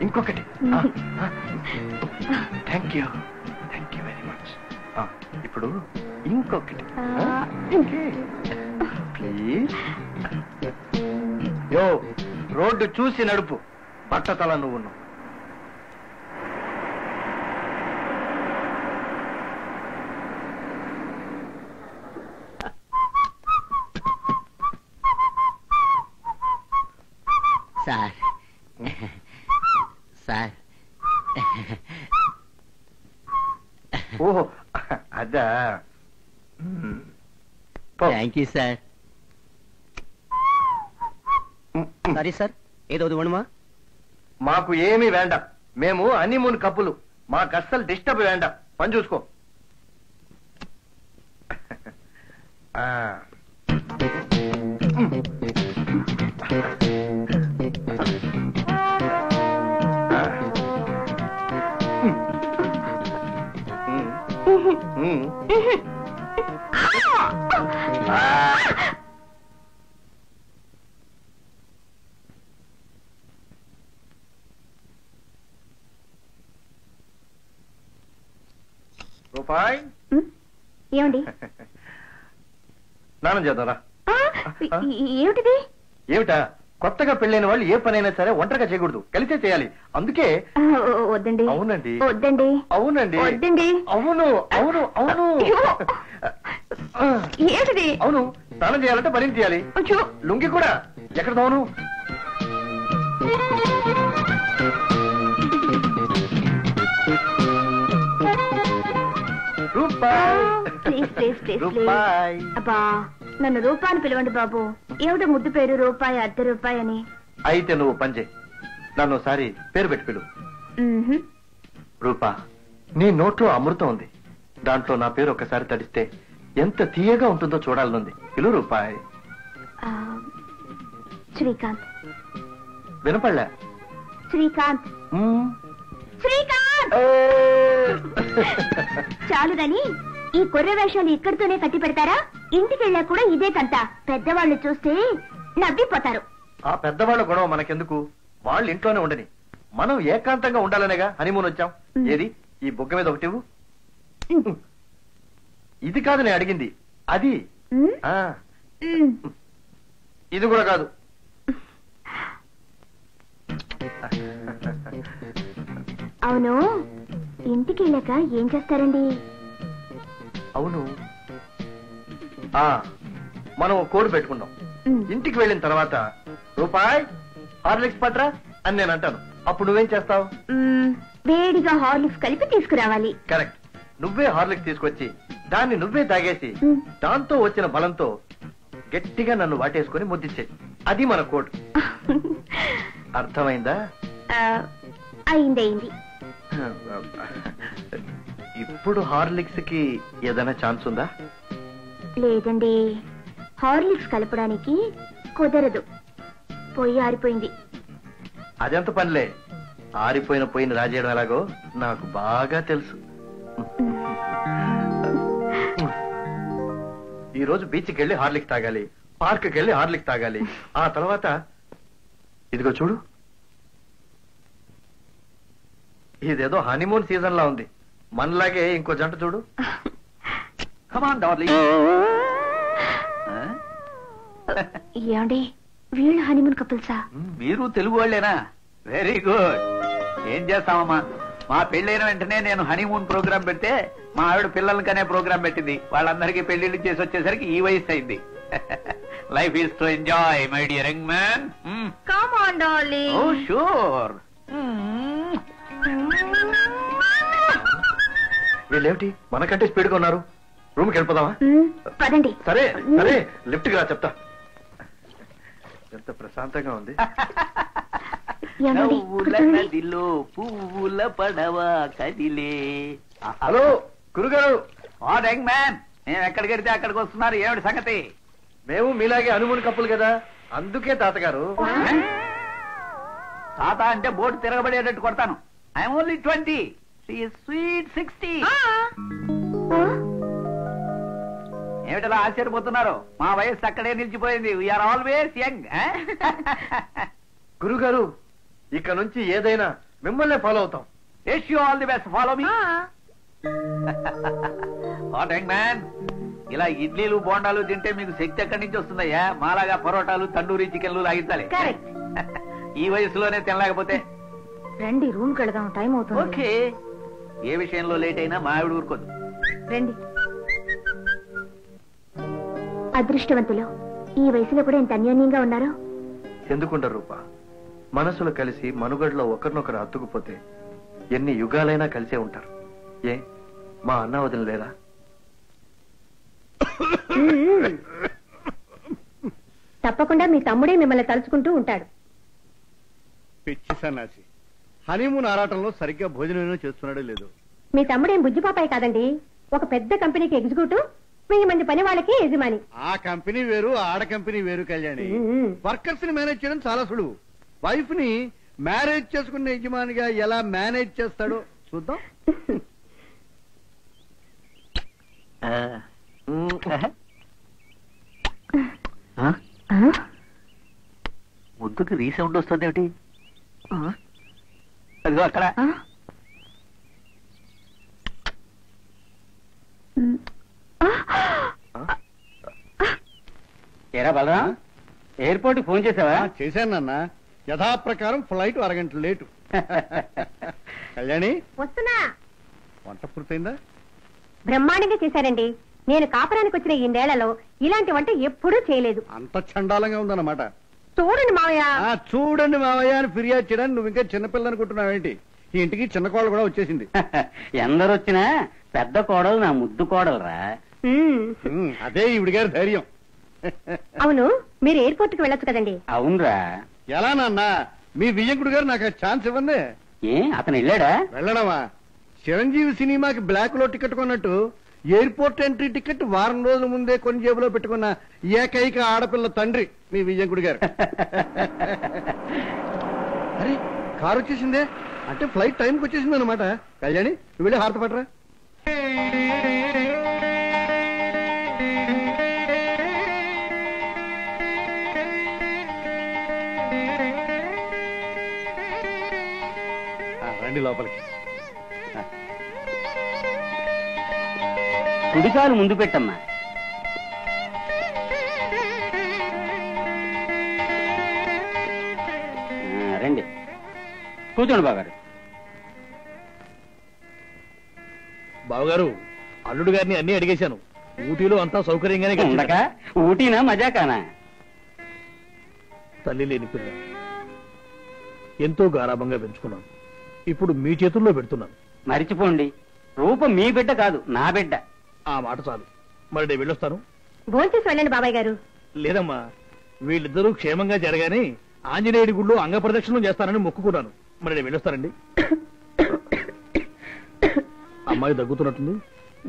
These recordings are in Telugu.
ఇంకొకటి థ్యాంక్ యూ వెరీ మచ్. ఇప్పుడు ఇంకొకటి ప్లీజ్. యో రోడ్డు చూసి నడుపు, బట్టతల నువ్వు. సార్ సార్ ఓహో అదా, thank you sir. Sorry sir, ఏదో వేణుమా? మాకు ఏమీ వేండ, మేము హనీమూన్ కప్పులు, మాకు అస్సలు డిస్టర్బ్ వేండ. పని చూసుకో. రూపాయి ఏమండి? స్నానం చేద్దాంరా. ఏమిటిది? ఏమిటా? కొత్తగా పెళ్ళైన వాళ్ళు ఏ పనైనా సరే ఒంటరిగా చేయకూడదు, కలిసే చేయాలి. అందుకే. వద్దండి. అవునండి. వద్దండి. అవునండి. వద్దండి. అవును అవును అవును. ఏమిటిది? అవును, స్నానం చేయాలంటే పని చేయాలి. లుంగి కూడా ఎక్కడ తోను? అబ్బా, నన్ను రూపాయని పిలవండి బాబు. ఏమిటో ముద్దు పేరు రూపాయి, అర్ధ రూపాయి అని. అయితే నువ్వు పంచే, నన్ను ఒకసారి పేరు పెట్టి పిలు. రూపా, నీ నోట్లో అమృతం ఉంది, దాంట్లో నా పేరు ఒకసారి తడిస్తే ఎంత తీయగా ఉంటుందో చూడాలనుంది. పిలు రూపాయి. శ్రీకాంత్. వినపడలే? శ్రీకాంత్. శ్రీకాంత్. చాలుదని ఈ కొర్ర వేషాలు ఇక్కడితోనే కట్టి పెడతారా? ఇంటికి వెళ్ళా కూడా ఇదే కంట. పెద్దవాళ్ళు చూస్తే నవ్విపోతారు. ఆ పెద్దవాళ్ళ గొడవ మనకెందుకు, వాళ్ళు ఇంట్లోనే ఉండని. మనం ఏకాంతంగా ఉండాలనేగా హనీమూన్ వచ్చాం. ఏది ఈ బుగ్గ మీద ఒకటి? ఇది కాదు నేను అడిగింది, అది. ఇది కూడా కాదు. అవును, ఇంటికి వెళ్ళాక ఏం చేస్తారండి? అవును, మనం కోడ్ పెట్టుకున్నాం. ఇంటికి వెళ్ళిన తర్వాత రూపాయి హార్లిక్స్ పట్రా అని నేను అంటాను. అప్పుడు నువ్వేం చేస్తావు? వేడిగా హార్లిక్స్ కలిపి తీసుకురావాలి. కరెక్ట్. నువ్వే హార్లిక్స్ తీసుకొచ్చి దాన్ని నువ్వే తాగేసి దాంతో వచ్చిన బలంతో గట్టిగా నన్ను వాటేసుకుని ముద్దిచ్చే. అది మన కోడ్. అర్థమైందా? అయింది. ఇప్పుడు హార్లిక్స్ కి ఏదైనా ఛాన్స్ ఉందా? లేదండి, హార్లిక్స్ కలపడానికి కుదరదు. పొయ్యి ఆరిపోయింది. అదెంత పనిలే, ఆరిపోయిన పొయ్యిని రాజేయడం ఎలాగో నాకు బాగా తెలుసు. ఈ రోజు బీచ్కి వెళ్ళి హార్లిక్స్ తాగాలి, పార్క్కి వెళ్ళి హార్లిక్స్ తాగాలి. ఆ తర్వాత ఇదిగో చూడు, ఇదేదో హనీమూన్ సీజన్ లా ఉంది. మనలాగే ఇంకో జంట చూడు. Come on darling. ఏమండి వీళ్ళు హనీమూన్ కపుల్సా? మీరు తెలుగు వాళ్ళేనా? Very good. ఏం చేస్తామమ్మా, మా పెళ్ళైన వెంటనే నేను హనీమూన్ ప్రోగ్రామ్ పెడితే మా ఆవిడ పిల్లలకనే ప్రోగ్రామ్ పెట్టింది. వాళ్ళందరికీ పెళ్లిళ్ళు చేసి వచ్చేసరికి ఈ వయసు అయింది. Life is to enjoy my dear young man. Come on darling. Oh sure. వీళ్ళేమిటి మనకంటే స్పీడ్ గా ఉన్నారు? రూమ్కి వెళ్ళిపోదామా? పదండి. సరే సరే, లిఫ్ట్ రా చెప్తా. ఎంత ప్రశాంతంగా ఉంది. ఏమండి, నవ్వుల కూర్చోండి. నదిలో పువ్వుల పడవ కదిలే. హలో గురుగారు. వాట్ యంగ్ మ్యాన్, మేము ఎక్కడికి వెడితే అక్కడికి వస్తున్నారు. ఏమిటి సంగతి? మేము మీలాగే హనీమూన్ కప్పులు కదా, అందుకే తాతగారు. తాత అంటే బోటు తిరగబడేటట్టు కొడతాను. I'm only 20. స్వీట్ 60. ఏమిటలా ఆశ్చర్యపోతున్నారు? మా వయస్సు అక్కడే నిలిచిపోయింది. We are always young. గురుగారు, ఇక నుంచి ఏదైనా మిమ్మల్నే ఫాలో అవుతాం. Wish you all the best. Follow me. What young man, ఇలా ఇడ్లీలు బోండాలు తింటే మీకు శక్తి ఎక్కడి నుంచి వస్తుందయ్యా? మాలాగా పరోటాలు తండూరి చికెన్లు లాగించాలి. ఈ వయసులోనే తినలేకపోతే రండి, రూమ్ కి వెళదాం, టైం అవుతుంది. ఓకే. ఏ విషయంలో లేట్ అయినా మా ఆవిడ ఊరుకోదు. రండి. అదృష్టవంతులు, ఈ వయసులో కూడా ఎంత అన్యోన్యంగా ఉన్నారు. ఎందుకుంటారు రూపా? మనసులు కలిసి మనుగడలో ఒకరినొకరు అతుకుపోతే ఎన్ని యుగాలైనా కలిసే ఉంటారు. ఏ మా అన్న వదిన లేరా? తప్పకుండా మీ తమ్ముడే మిమ్మల్ని తలుచుకుంటూ ఉంటాడు. పిచ్చి సన్నాసి, హనీమూన్ ఆరాటంలో సరిగ్గా భోజనం చేస్తున్నాడో లేదో. మీ తమ్ముడేం బుజ్జిపాపాయి కాదండి, ఒక పెద్ద కంపెనీకి ఎగ్జిక్యూటివ్, 1000 మంది పని వాళ్ళకి యజమాని. ఆ కంపెనీ వేరు, ఆడ కంపెనీ వేరు కళ్యాణి. వర్కర్స్ ని మేనేజ్ చేయడం చాలా సులువు. వైఫ్ ని మ్యారేజ్ చేసుకున్న యజమానిగా ఎలా మేనేజ్ చేస్తాడో చూద్దాం. ముద్దుకి రీసౌండ్ వస్తుంది ఏమిటి? అదిగో అక్కడ. ఏరా బలరా, ఎయిర్పోర్ట్ ఫోన్ చేసావా? చేశాను నాన్న, యథాప్రకారం ఫ్లైట్ అరగంట లేటు. కళ్యాణి, వస్తున్నా. వంట పూర్తయిందా? బ్రహ్మాండంగా చేశారండి. నేను కాపురానికి వచ్చిన ఈ నేలలో ఇలాంటి వంట ఎప్పుడూ చేయలేదు. అంత చండాలంగా ఉందన్నమాట. చూడండి మావయ్య. చూడండి మావయ్య అని ఫిర్యాదు చేయడానికి నువ్వు ఇంకా చిన్నపిల్ల అనుకుంటున్నావేంటి? ఈ ఇంటికి చిన్న కోడలు కూడా వచ్చేసింది. ఎందరు వచ్చినా పెద్ద కోడలు నా ముద్దు కోడలురా. అదే ఈవిడి గారి ధైర్యం. అవును, మీరు ఎయిర్పోర్ట్ కి వెళ్ళొచ్చు కదండి. అవునరా. ఎలా నాన్న, మీ విజయకుడు గారు నాకు ఛాన్స్ ఇవ్వండి. ఏ అతను వెళ్ళాడా? వెళ్ళడమా? చిరంజీవి సినిమాకి బ్లాక్ లో టికెట్ కొన్నట్టు ఎయిర్పోర్ట్ ఎంట్రీ టికెట్ వారం రోజుల ముందే కొని జేబులో పెట్టుకున్న ఏకైక ఆడపిల్ల తండ్రి మీ విజయకుడు గారు. అరే, కారు వచ్చేసిందే, అంటే ఫ్లైట్ టైంకి వచ్చేసింది అనమాట. కళ్యాణి, నువ్వు వెళ్ళి హారత పట్టరా. రండి లోపలికి. కుడికాలు ముందు పెట్టమ్మా. రండి, కూర్చోండి బాగారు. బావగారు, అల్లుడు గారిని అన్ని అడిగేశాను. ఊటీలో అంతా సౌకర్యంగానే ఉండక ఊటీనా మజాకానా? తల్లి లేని పిల్ల ఎంతో గారాభంగా పెంచుకున్నాను. ఇప్పుడు మీ చేతుల్లో పెడుతున్నాను. మరిచిపోండి, రూపం మీ బిడ్డ కాదు, నా బిడ్డ. ఆ మాట చాలు. మరి నేను వెళ్ళొస్తాను. భోంచేసి వెళ్ళండి బాబాయ్ గారు. లేదమ్మా, వీళ్ళిద్దరూ క్షేమంగా జరగానే ఆంజనేయుడి గుళ్ళో అంగ ప్రదక్షిణం చేస్తానని మొక్కుకున్నాను. మరి నేను వెళ్ళొస్తానండి. అమ్మాయి దగ్గుతున్నట్టుంది.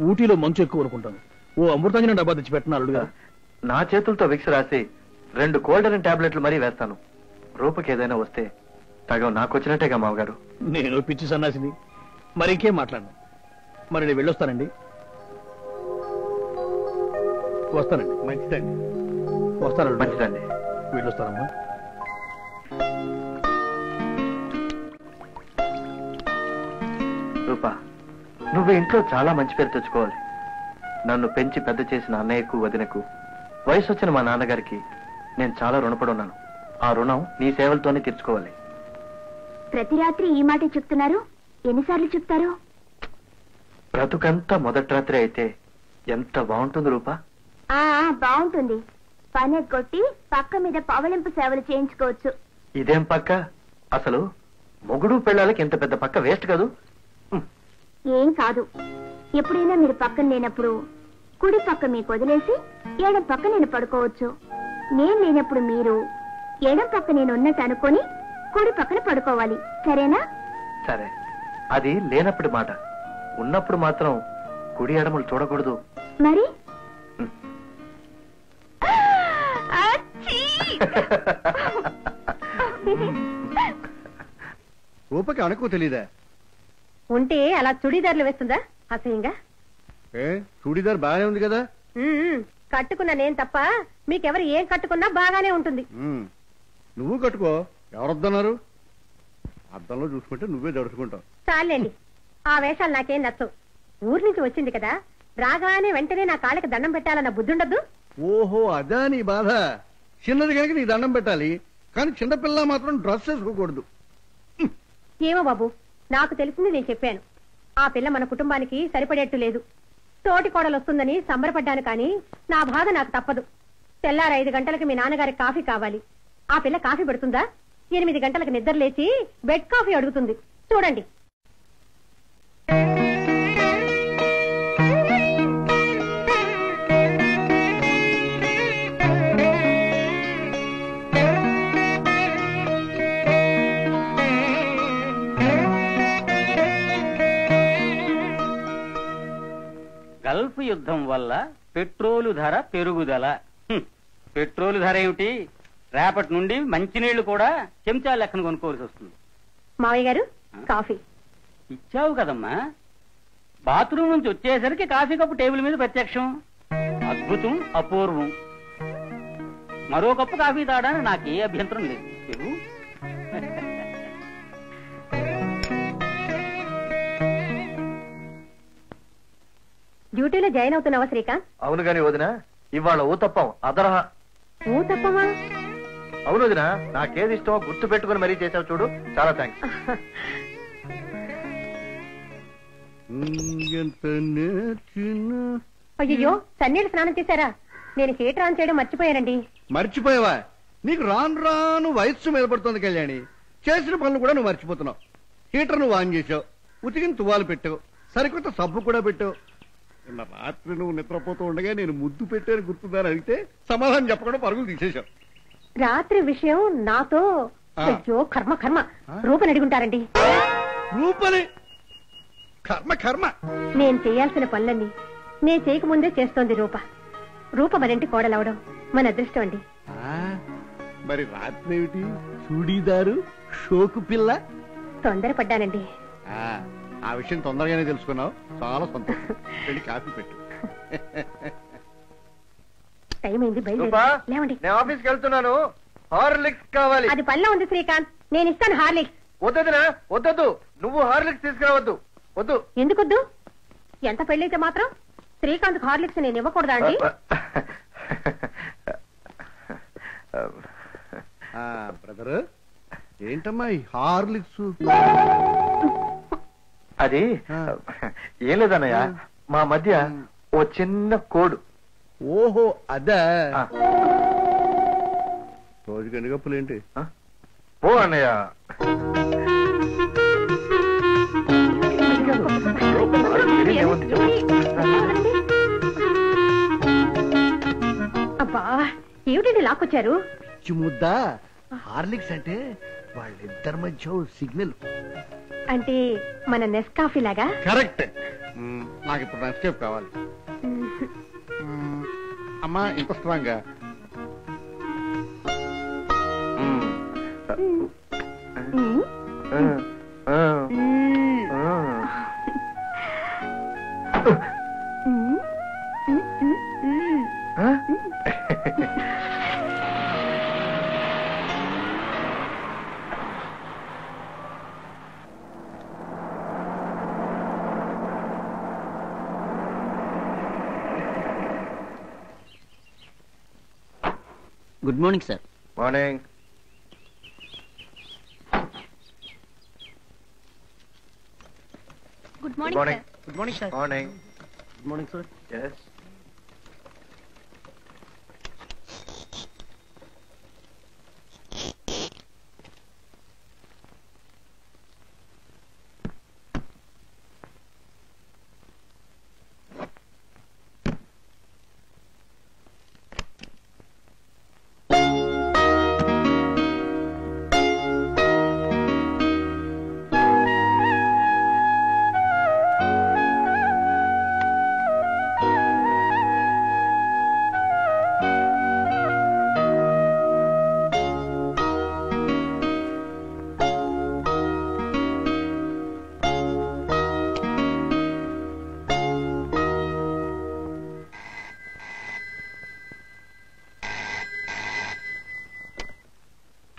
ఊటీలో మంచు ఎక్కువ అనుకుంటాను. ఓ అమృతాంజనం డబ్బా తెచ్చి పెట్టిన అల్లుడుగా. నా చేతులతో విక్స్ రాసి 2 కోల్డెన్ టాబ్లెట్లు మరీ వేస్తాను. రూపకి ఏదైనా వస్తే సగం నాకు వచ్చినట్టేగా మామగారు. నేను పిచ్చి సన్నాసిని, మరి ఇంకేం మాట్లాడను. మరి నేను వెళ్ళొస్తానండి. వస్తానండి. మంచిదండి. వస్తానండి. మంచిదండి. వెళ్ళొస్తానమ్మా. రూపా, నువ్వు ఇంట్లో చాలా మంచి పేరు తెచ్చుకోవాలి. నన్ను పెంచి పెద్ద చేసిన అన్నయ్యకు వదినకు వయసు వచ్చిన మా నాన్నగారికి నేను చాలా రుణపడి ఉన్నాను. ఆ రుణం నీ సేవలతోనే తీర్చుకోవాలి. ప్రతి రాత్రి ఈ మాట చెప్తున్నారు, ఎన్నిసార్లు చెప్తారు? బ్రతుకంతా మొదటి రాత్రి అయితే ఎంత బాగుంటుంది రూపా. బాగుంటుంది. పని కొట్టి పక్క మీద పవలింపు సేవలు చేయించుకోవచ్చు. ఇదేం పక్క? అసలు మొగుడు పెళ్ళాలకి ఇంత పెద్ద పక్క వేస్ట్ కాదు. ఏం కాదు. ఎప్పుడైనా మీరు పక్కన లేనప్పుడు కుడి పక్క మీకు వదిలేసి ఎడం పక్క నేను పడుకోవచ్చు. నేను లేనప్పుడు మీరు ఎడం పక్క నేను ఉన్నట్టు అనుకొని కుడి పక్కన పడుకోవాలి. సరేనా? సరే, అది లేనప్పుడు మాట. ఉన్నప్పుడు మాత్రం కుడి ఎడమలు చూడకూడదు. మరి రూపకి అనుకో తెలీదా? ఉంటే అలా చుడీదార్లు వేస్తుందా అసహ్యంగా? చూడీదార్ బాగానే ఉంది కదా. కట్టుకున్నా నేను తప్ప మీకెవరు ఏం కట్టుకున్నా బాగానే ఉంటుంది. నువ్వు కట్టుకో, ఎవరొద్దన్నారు? అద్దంలో చూసుకుంటే నువ్వే దడుచుకుంటావు. చాలండి, ఆ వేషాలు నాకేం నచ్చవు. ఊరి నుంచి వచ్చింది కదా, రాగానే వెంటనే నా కాళ్ళకి దండం పెట్టాలన్న బుద్ధి ఉండద్దు. ఓహో, అదా నీ బాధ. చిన్నది కనుక నీ దండం పెట్టాలి, కానీ చిన్నపిల్ల మాత్రం డ్రెస్ వేసుకోకూడదు. ఏమో బాబు, నాకు తెలిసింది నేను చెప్పాను. ఆ పిల్ల మన కుటుంబానికి సరిపడేట్టు లేదు. తోటి కోడలు వస్తుందని సంబరపడ్డాను, కానీ నా బాధ నాకు తప్పదు. తెల్లారు 5 గంటలకు మీ నాన్నగారికి కాఫీ కావాలి. ఆ పిల్ల కాఫీ పెడుతుందా? 8 గంటలకు నిద్ర లేచి బెడ్ కాఫీ అడుగుతుంది. చూడండి. గల్ఫ్ యుద్ధం వల్ల పెట్రోలు ధర పెరుగుదల. పెట్రోలు ధర ఏమిటి, రేపటి నుండి మంచినీళ్లు కూడా చెంచా లెక్కన కొనుక్కోవాల్సి వస్తుంది. మావయ్య గారు, కాఫీ ఇచ్చావు కదమ్మా. బాత్రూమ్ నుంచి వచ్చేసరికి కాఫీ కప్పు టేబుల్ మీద ప్రత్యక్షం. అద్భుతం, అపూర్వం. మరో కప్పు కాఫీ తాగడానికి నాకే అభ్యంతరం లేదు. తెలుగు డ్యూటీలో జాయిన్ అవుతున్నావా శ్రీకాంత్? అవును గాని వదినా, ఇవాళ ఊతప్పం అదరహ. తప్పమా? అవును వదినా, నాకేది ఇష్టమో గుర్తు పెట్టుకుని మరీ చేసావు చూడు. చాలా థ్యాంక్స్. అయ్యో, సన్నీళ్ళు స్నానం చేశారా? నేను హీటర్ ఆన్ చేయడం మర్చిపోయానండి. మర్చిపోయావా? నీకు రాను రాను వయస్సు మీద పడుతుంది కళ్యాణి. చేసిన పనులు కూడా నువ్వు మర్చిపోతున్నావు. హీటర్ నువ్వు ఆన్ చేసావు, ఉతికిన తువ్వాలు పెట్టావు, సరికొత్త సబ్బు కూడా పెట్టావు. నిన్న రాత్రి నువ్వు నిద్రపోతూ ఉండగా నేను ముద్దు పెట్టాను గుర్తుందని అడిగితే సమాధానం చెప్పకుండా పరుగులు తీసేశావు. రాత్రి విషయం నాతో. అయ్యో కర్మ కర్మ. రూపని అడుగుంటారండి. రూపని? కర్మ కర్మ. నేను చేయాల్సిన పనులన్నీ నేను చేయకముందే చేస్తోంది రూప. రూప మరింటి కోడలవడం మన అదృష్టం అండి. మరి రాత్రి ఏమిటి? చూడీదారు షోకు పిల్ల. తొందరపడ్డానండి. ఆ విషయం తొందరగానే తెలుసుకున్నావు, చాలా సంతోషం. వెళ్ళి కాఫీ పెట్టు. టైం అయింది, లేవండి. నేను ఆఫీస్కి వెళ్తున్నాను. హార్లిక్స్ కావాలి. అది పనిలో ఉంది శ్రీకాంత్, నేను ఇస్తాను హార్లిక్స్. వద్దదినా, వద్దొద్దు. నువ్వు హార్లిక్స్ తీసుకురావద్దు. వద్దు. ఎందుకొద్దు? ఎంత పెళ్ళైతే మాత్రం శ్రీకాంత్ హార్లిక్స్ నేను ఇవ్వకూడదా అండి? బ్రదర్, ఏంటమ్మా ఈ హార్లిక్స్? అది ఏం లేదన్నయ్య, మా మధ్య ఓ చిన్న కోడు. ఓహో, అదా. రోజుకి ఎన్ని కప్పులేంటి? ఓ అన్నయ్య, అబ్బా, ఏమిటండి లాక్కొచ్చారు? ముద్ద హార్లిక్స్ అంటే వాళ్ళిద్దరి మధ్య సిగ్నల్. అంటే మన నెస్కాఫీ లాగా? కరెక్ట్. నాకు ఇప్పుడు నెస్కేఫ్ కావాలి. అమ్మా, ఇంత స్ట్రాంగ్ గా? Good morning sir. Morning. Good morning. Good morning sir. Morning. Good morning sir. Yes.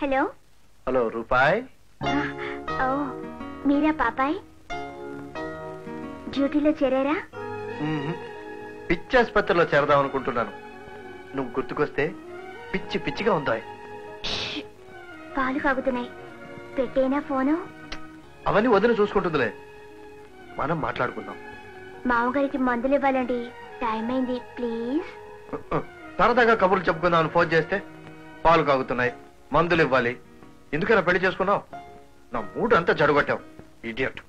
Hello. Hello రూపాయ్. ఓ మీరా పాపాయ్, డ్యూటీలో చేరారా? పిచ్చి ఆసుపత్రిలో చేరదాం అనుకుంటున్నాను. నువ్వు గుర్తుకొస్తే పిచ్చి పిచ్చిగా ఉందా? పాలు కాగుతున్నాయి, పెట్టేనా ఫోను? అవన్నీ వదిలి చూసుకుంటుందిలే, మనం మాట్లాడుకుందాం. మామగారికి మందులు ఇవ్వాలండి, టైం అయింది, ప్లీజ్. సరదాగా కబుర్లు చెప్పుకుందామని ఫోన్ చేస్తే పాలు కాగుతున్నాయి, మందులు ఇవ్వాలి, ఎందుకైనా పెళ్లి చేసుకున్నావు? నా మూడు అంతా జడగొట్టావు, ఇడియట్.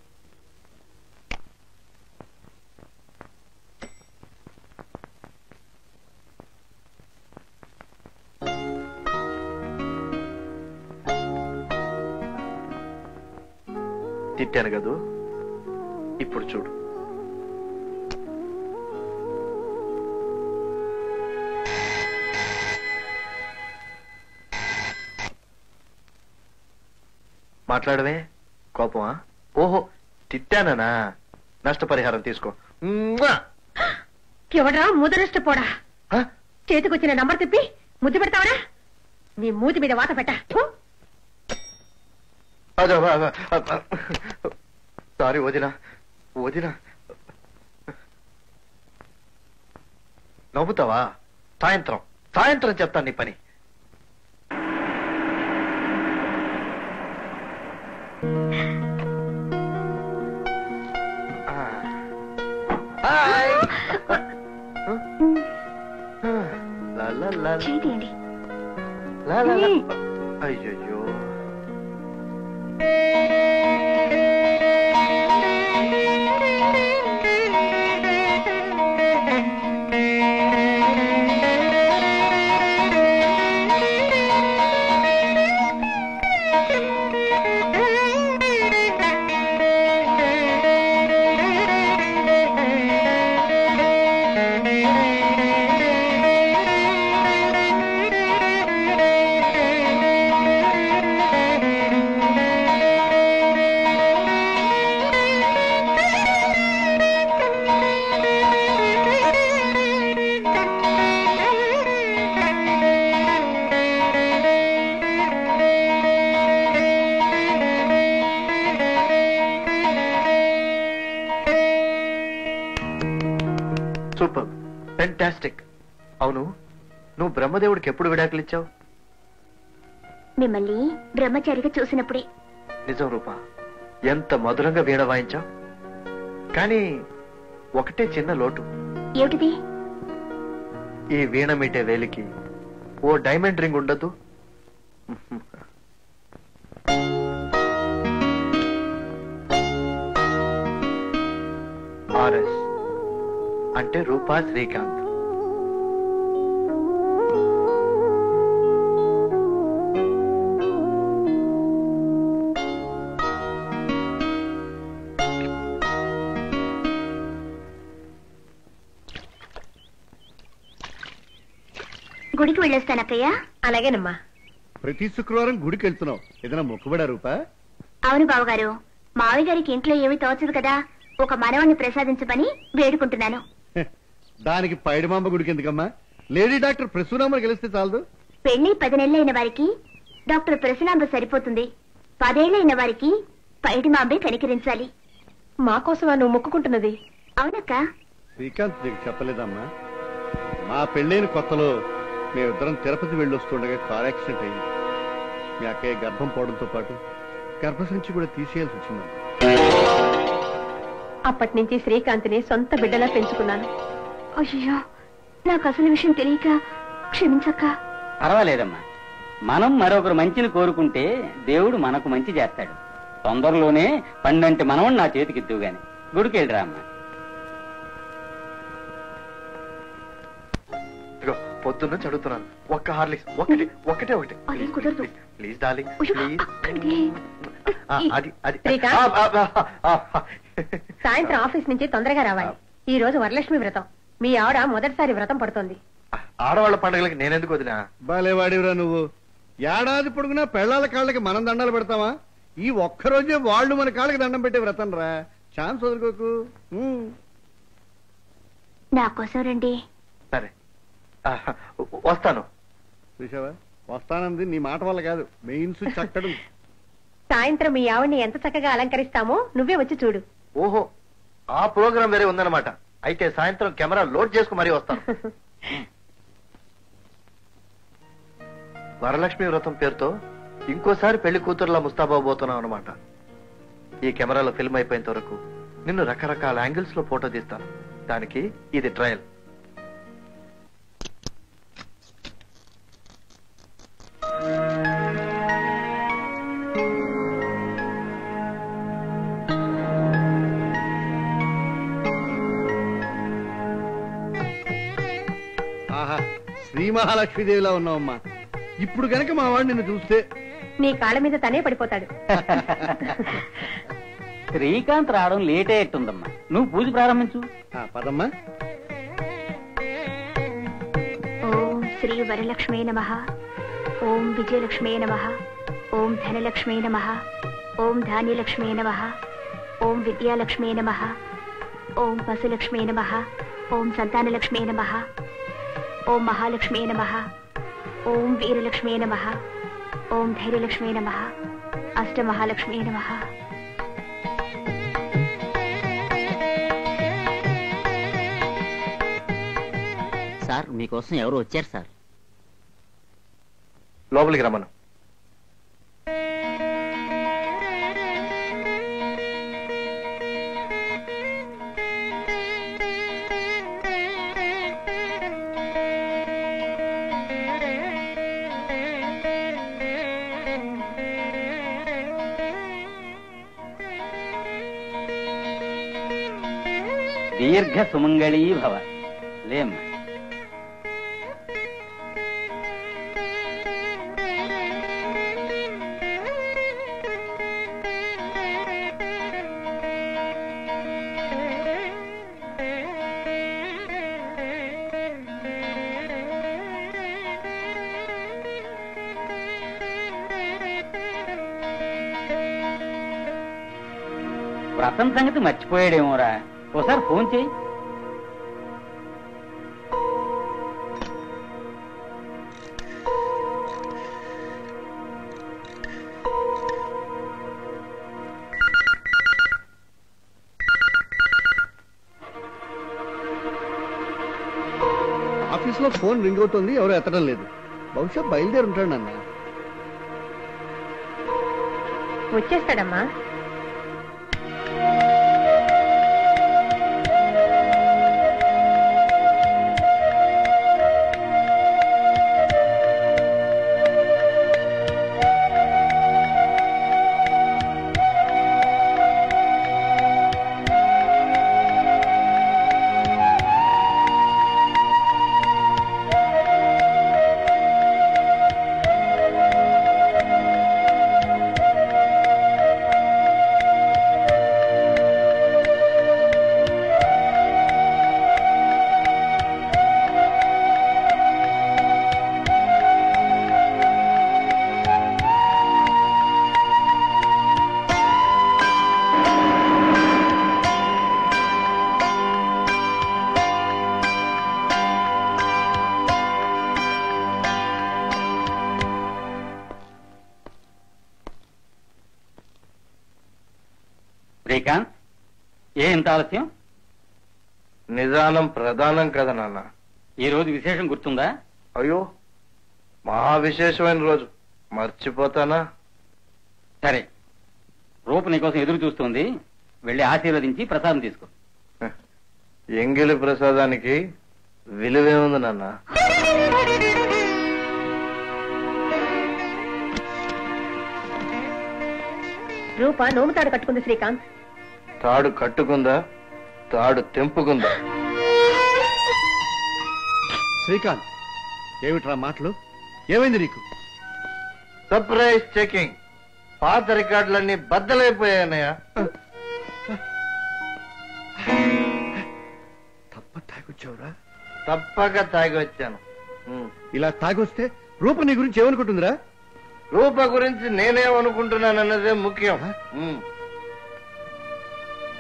తిట్టాను కదూ, ఇప్పుడు చూడు. మాట్లాడవే, కోపమా? ఓహో తిట్టానా? నష్టపరిహారం తీసుకో. ఎవడరా ముదనష్టపోడా, చేతికొచ్చిన నంబర్ తిప్పి ముద్దు పెడతావరా? నీ మూతి మీద వాత పెట్ట. సారీ వదినా, వదినా. నవ్వుతావా? సాయంత్రం సాయంత్రం చెప్తాను నీ పని. చేయండి. అయ్యో సూపర్, ఫెంటాస్టిక్. అవును, నువ్వు బ్రహ్మదేవుడికి ఎప్పుడు విడాకులు ఇచ్చావు? మిమ్మల్ని బ్రహ్మచారిగా చూసినప్పుడే. నిజం రూపా, ఎంత మధురంగా వీణ వాయించావు. కానీ ఒకటే చిన్న లోటు. ఏమిటిది? ఈ వీణ మీటే వేలికి ఓ డైమండ్ రింగ్ ఉండదు. ఆర్ఎస్ అంటే రూపా శ్రీకాంత్. గుడికి వెళ్ళొస్తానక్కయ్య. అలాగేనమ్మా. ప్రతి శుక్రవారం గుడికి వెళ్తున్నావు, ఏదైనా మొక్కుబడా రూపా? అవును బావగారు, మావి గారికి ఇంట్లో ఏమీ తోచదు కదా, ఒక మనవణ్ణి ప్రసాదించమని వేడుకుంటున్నాను. దానికి పైడిమాంబ గుడికి ఎందుకమ్మా? లేడీ డాక్టర్ ప్రసూనాంబ గెలిస్తే చాలదు. పెళ్లి 10 నెలలైన వారికి డాక్టర్ ప్రసూనాంబ సరిపోతుంది, 10 ఏళ్లైన వారికి పైడిమాంబే కనికరించాలి. మా కోసం నువ్వు మొక్కుకుంటున్నది? అవునక్క. శ్రీకాంత్ నీకు చెప్పలేదమ్మా, మా పెళ్ళైన కొత్తలో మేమిద్దరం తిరుపతి వెళ్ళొస్తుండగా కార్ యాక్సిడెంట్ అయింది. మీ అక్కయ్య గర్భం పోవడంతో పాటు గర్భసంచి కూడా తీసేయాల్సి వచ్చింది. అప్పటి నుంచి శ్రీకాంత్ని సొంత బిడ్డలా పెంచుకున్నాను. అయ్యో, నాకు అసలు విషయం తెలియక క్షమించక్క. పర్వాలేదమ్మా, మనం మరొకరు మంచిని కోరుకుంటే దేవుడు మనకు మంచి చేస్తాడు. తొందరలోనే పండంటి మనవడు నా చేతికిద్దువు గాని. గుడికి వెళ్ళిరా అమ్మా. పొద్దున్న చదువుతున్నాను. ఒక్క హార్లిక్స్, ఒకటే అది కుదరదు. ప్లీజ్ డార్లింగ్, అయ్యో, ప్లీజ్. అక్కండి. అది శ్రీకాంత్, సాయంత్రం ఆఫీస్ నుంచి తొందరగా రావాలి. ఈ రోజు వరలక్ష్మి వ్రతం. మీ ఆవిడ మొదటిసారి వ్రతం పడుతోంది. ఆడవాళ్ళ పండుగలకి నేనెందుకు వదినా? బాలేవాడివిరా నువ్వు. ఏడాది పొడుగునా పెళ్ళాల కాళ్ళకి మనం దండాలు పెడతావా? ఈ ఒక్కరోజే వాళ్ళు మన కాళ్ళకి దండం పెట్టే వ్రతం రా. ఛాన్స్ వదులుకోకు. నా కోసం రండి. సరే, వస్తాను. చూసావా, వస్తానంది నీ మాట వల్ల కాదు, మెయిన్స్ చక్కడు. సాయంత్రం మీ ఆవిడ్ని ఎంత చక్కగా అలంకరిస్తామో నువ్వే వచ్చి చూడు. ఓహో, ఆ ప్రోగ్రాం వేరే ఉందన్నమాట. అయితే సాయంత్రం కెమెరా లోడ్ చేసుకు మరీ వస్తాను. వరలక్ష్మి వ్రతం పేరుతో ఇంకోసారి పెళ్లి కూతురులా ముస్తాబాబోతున్నాం అనమాట. ఈ కెమెరాలో ఫిల్మ్ అయిపోయేంత వరకు నిన్ను రకరకాల యాంగిల్స్ లో ఫోటో తీస్తాను. దానికి ఇది ట్రయల్. ఆహా, శ్రీ మహాలక్ష్మీదేవిలా ఉన్నావమ్మా. ఇప్పుడు కనుక మా వాడు నిన్ను చూస్తే నీ కాళ్ళ మీద తనే పడిపోతాడు. శ్రీకాంత్ రావడం లేట్ అయ్యేట్టుందమ్మా. నువ్వు పూజ ప్రారంభించు. పదమ్మా. ఓం శ్రీ వరలక్ష్మే నమః. ఓం విజయలక్ష్మే నమః. ఓం ధనలక్ష్మే నమః. ఓం ధాన్యలక్ష్మే నమః. ఓం విద్యాలక్ష్మే నమః. ఓం పశులక్ష్మే నమః. ఓం సంతానలక్ష్మే నమః. ఓం మహాలక్ష్మే నమః. ఓం వీరలక్ష్మే నమః. ఓం ధైర్యలక్ష్మే నమః. అష్టమహాలక్ష్మే నమః. సార్, మీకోసం ఎవరు వచ్చారు సార్? లోపలికి రమ్మను. దీర్ఘ సుమంగళీ భవ. లేమ్మా. వ్రతం సంగతి మర్చిపోయాడేమోరా. ఒకసారి ఫోన్ చేయి. ఆఫీస్ లో ఫోన్ రింగ్ అవుతుంది, ఎవరు ఎత్తడం లేదు. బహుశా బయలుదేరి ఉంటాడు నాన్న. వచ్చేస్తాడమ్మా. శ్రీకాంత్, ఏ ఇంత ఆలస్యం? నిదానం ప్రధానం కదా నాన్న. ఈ రోజు విశేషం గుర్తుందా? అయ్యో, మహా విశేషమైన రోజు, మర్చిపోతానా? సరే, రూప నీకోసం ఎదురు చూస్తుంది, వెళ్ళి ఆశీర్వదించి ప్రసాదం తీసుకో. ఎంగిలి ప్రసాదానికి విలువేముంది నాన్న? రూప నోము తాడు కట్టుకుంది శ్రీకాంత్. తాడు కట్టుకుందా, తాడు తెంపుకుందా? శ్రీకాంత్, ఏమిట్రా మాటలు? ఏమైంది నీకు? Surprise checking. పాత రికార్డులన్నీ బద్దలైపోయాయన్నయ్య. తప్ప తాగొచ్చావురా? తప్పక తాగి వచ్చాను. ఇలా తాగొస్తే రూప నీ గురించి ఏమనుకుంటుందిరా? రూప గురించి నేనేమనుకుంటున్నానన్నదే ముఖ్యం.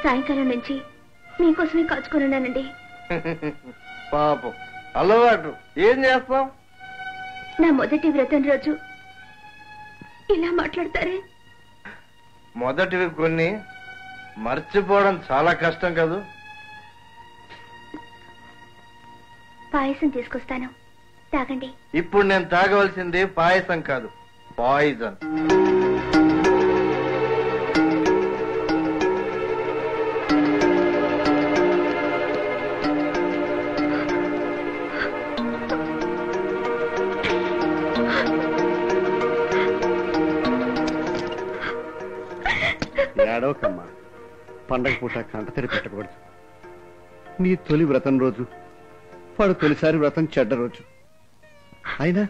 సాయంకాలం నుంచి మీకోసమే కాచుకున్నానండి. పాపం, అలవాటు. ఏం చేస్తాం? నా మొదటి వ్రతం రోజు ఇలా మాట్లాడతారే? మొదటివి కొన్ని మర్చిపోవడం చాలా కష్టం కదూ. పాయసం తీసుకొస్తాను, తాగండి. ఇప్పుడు నేను తాగవలసింది పాయసం కాదు, పాయిజన్. ఏడవకమ్మా, పండగ పూట కంటతడి పెట్టకూడదు. నీ తొలి వ్రతం రోజు, వాడు తొలిసారి వ్రతం చెడ్డ రోజు. అయినా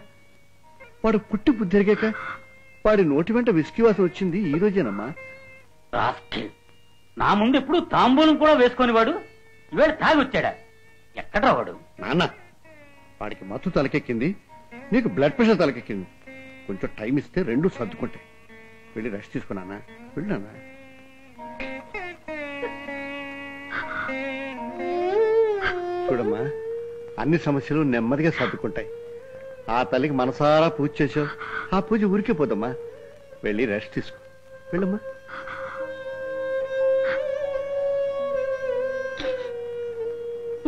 వాడు పుట్టి బుద్ధిరిగాక వాడి నోటి వెంట విసికివాసన వచ్చింది ఈ రోజేనమ్మా. రాస్కెల్, నా ముందు ఎప్పుడు తాంబూలం కూడా వేసుకొని వాడు ఇవాళ తాగి వచ్చాడా? ఎక్కడ్రా వాడు? నాన్న, వాడికి మత్తు తలకెక్కింది, నీకు బ్లడ్ ప్రెషర్ తలకెక్కింది. కొంచెం టైం ఇస్తే రెండు సర్దుకుంటాయి. వెళ్ళి రెస్ట్ తీసుకున్నానా? వెళ్ళానా? చూడమ్మా, అన్ని సమస్యలు నెమ్మదిగా సర్దుకుంటాయి. ఆ తల్లికి మనసారా పూజ చేసావు, ఆ పూజ ఊరికే పోదమ్మా. వెళ్ళి రెస్ట్ తీసుకో. వెళ్ళమ్మా.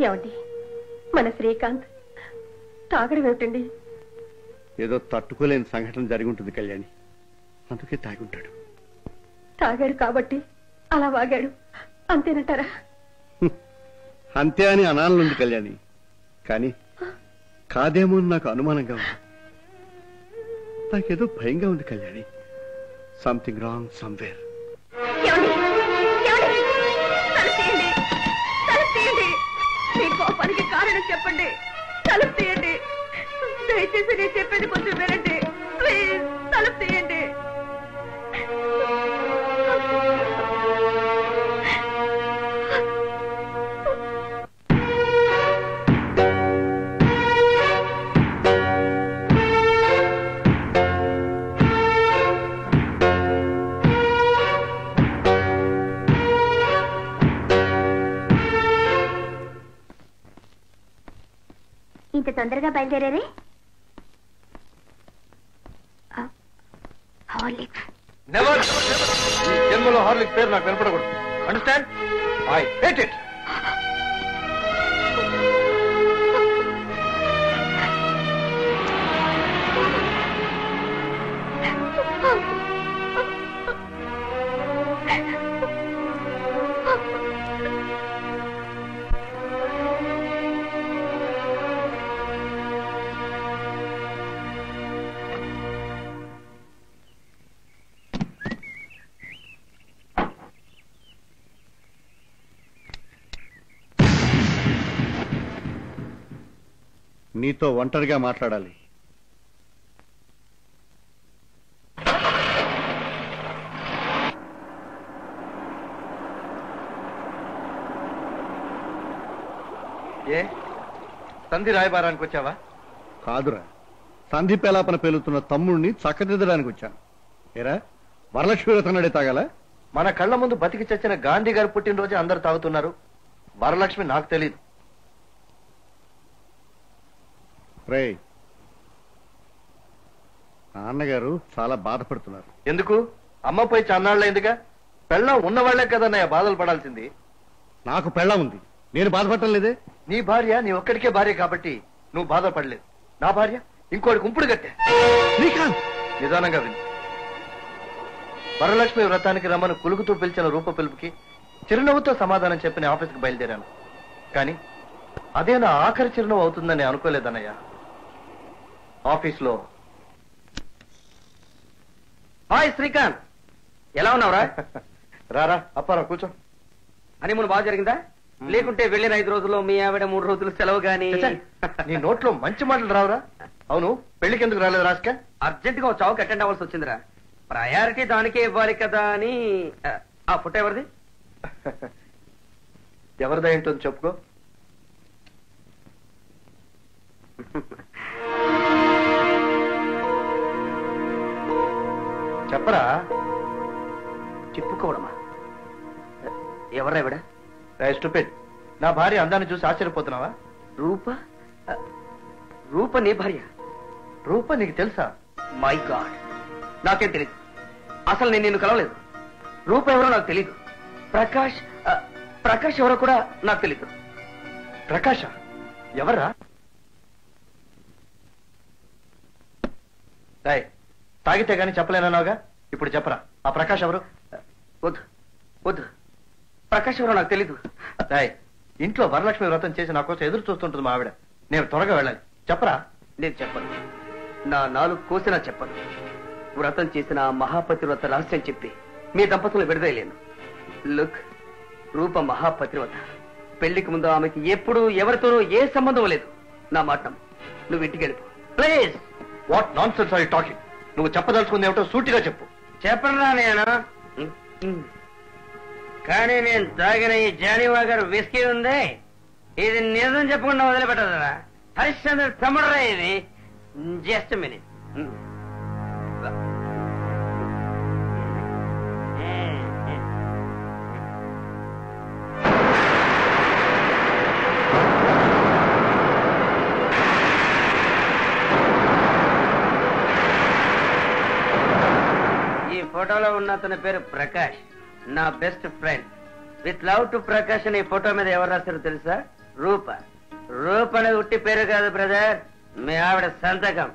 ఏమండి, మన శ్రీకాంత్ తాగడం ఏమిటండి? ఏదో తట్టుకోలేని సంఘటన జరిగి ఉంటుంది కళ్యాణి, అందుకే తాగి ఉంటాడు. తాగాడు కాబట్టి అలా వాగాడు, అంతేనంటారా? అంతే అని అనాలనుంది కళ్యాణి, కానీ కాదేమో అని నాకు అనుమానంగా ఉంది. నాకేదో భయంగా ఉంది కళ్యాణి. Something wrong somewhere. మీ కోపానికి కారణం చెప్పండి. తలుపు తీయండి, దయచేసి నేను చెప్పేది కొంచెం వినండి. ప్లీజ్ తలుపు తీయండి. ఇంత తొందరగా బయలుదేరారే? హార్లిక్స్. నెవర్. ఈ జన్మలో హార్లిక్స్ పేరు నాకు వినపడకూడదు. అండర్స్టాండ్? I hate it. నీతో ఒంటరిగా మాట్లాడాలి. ఏ సంధి రాయబారానికి వచ్చావా? కాదురా, సంధి పేలాపన పేలుతున్న తమ్ముడిని చక్కదిద్దడానికి వచ్చాను. ఏరా, వరలక్ష్మి వ్రతం నడే తాగాల? మన కళ్ళ ముందు బతికి చచ్చిన గాంధీ గారు పుట్టినరోజు అందరు తాగుతున్నారు. వరలక్ష్మి నాకు తెలీదు. రే, నాన్నగారు చాలా బాధపడుతున్నారు. ఎందుకు? అమ్మ పోయి చన్నాళ్ళైందిగా. పెళ్ళం ఉన్నవాళ్లే కదన్నయ్య బాధలు పడాల్సింది. నాకు పెళ్ళం ఉంది, నేను బాధపడటం లేదే. నీ భార్య నీ ఒక్కడికే భార్య కాబట్టి నువ్వు బాధపడలేదు. నా భార్య ఇంకోటి కుంపుడు కట్టే. శ్రీకాంత్, నిదానంగా విను. వరలక్ష్మి వ్రతానికి రమ్మను కులుకుతూ పిలిచిన రూప పిలుపుకి చిరునవ్వుతో సమాధానం చెప్పిన ఆఫీస్కి బయలుదేరాను. కానీ అదే నా ఆఖరి చిరునవ్వు అవుతుందని అనుకోలేదన్నయ్య. ఆఫీస్లో హాయ్ శ్రీకాంత్, ఎలా ఉన్నావురా? రారా అప్పారా కూర్చో. హనీమూన్ బాగా జరిగిందా? లేకుంటే వెళ్ళిన 5 రోజుల్లో మీ ఆవిడ 3 రోజులు సెలవు గాని. నీ నోట్లో మంచి మాటలు రావురా. అవును, పెళ్లికి ఎందుకు రాలేదు రాస్క? అర్జెంట్ గా చావుకి అటెండ్ అవ్వాల్సి వచ్చిందిరా. ప్రయారిటీ దానికే ఇవ్వాలి కదా అని. ఆ ఫోటో ఎవరిది? ఎవరిదా ఏంటో చెప్పుకో. చెప్పరా. చెప్పుకోవడమా? ఎవరా ఇవిడ? స్టూపిడ్, నా భార్య అందాన్ని చూసి ఆశ్చర్యపోతున్నావా? రూప? రూప నీ భార్య? రూప నీకు తెలుసా? మై గాడ్, నాకేం తెలీదు. అసలు నేను నిన్ను కలవలేదు. రూప ఎవరో నాకు తెలీదు. ప్రకాష్ ఎవరో కూడా నాకు తెలీదు. ప్రకాశ ఎవరా? తాగితే గాని చెప్పలేనన్నావుగా, ఇప్పుడు చెప్పరా ఆ ప్రకాష్ ఎవరు? వద్దు వద్దు, ప్రకాష్ ఎవరో నాకు తెలీదు. ఇంట్లో వరలక్ష్మి వ్రతం చేసి నా కోసం ఎదురు చూస్తుంటుంది మా ఆవిడ. నేను త్వరగా వెళ్ళాలి, చెప్పరా. నేను చెప్పను, నా 4 కోసినా చెప్పను. వ్రతం చేసిన ఆ మహాపతివ్రత రహస్యం చెప్పి మీ దంపతులు విడుదలేను. లుక్, రూప మహాపతివ్రత. పెళ్లికి ముందు ఆమెకి ఎప్పుడు ఎవరితోనూ ఏ సంబంధం లేదు. నా మాట నమ్ము. నువ్వు ఇంటికి వెళ్ళిపో please. What nonsense are you talking? నువ్వు చెప్పదలుచుకుంది ఏమిటో సూటిగా చెప్పు. చెప్పరా నేను? కానీ నేను తాగిన ఈ జానీవా గారు విస్కీ ఉంది, ఇది నిజం చెప్పకుండా వదిలిపెట్టదురా. హరిశ్చంద్ర తమ్ముడరా ఇది. Just minute. ఈ ఫోటోలో ఉన్న అతని పేరు ప్రకాష్, నా best friend. With love to Prakash అని ఈ ఫోటో మీద ఎవరు రాశారో తెలుసా? రూప. రూప అనేది ఉట్టి పేరు కాదు బ్రదర్, మీ ఆవిడ సంతకం.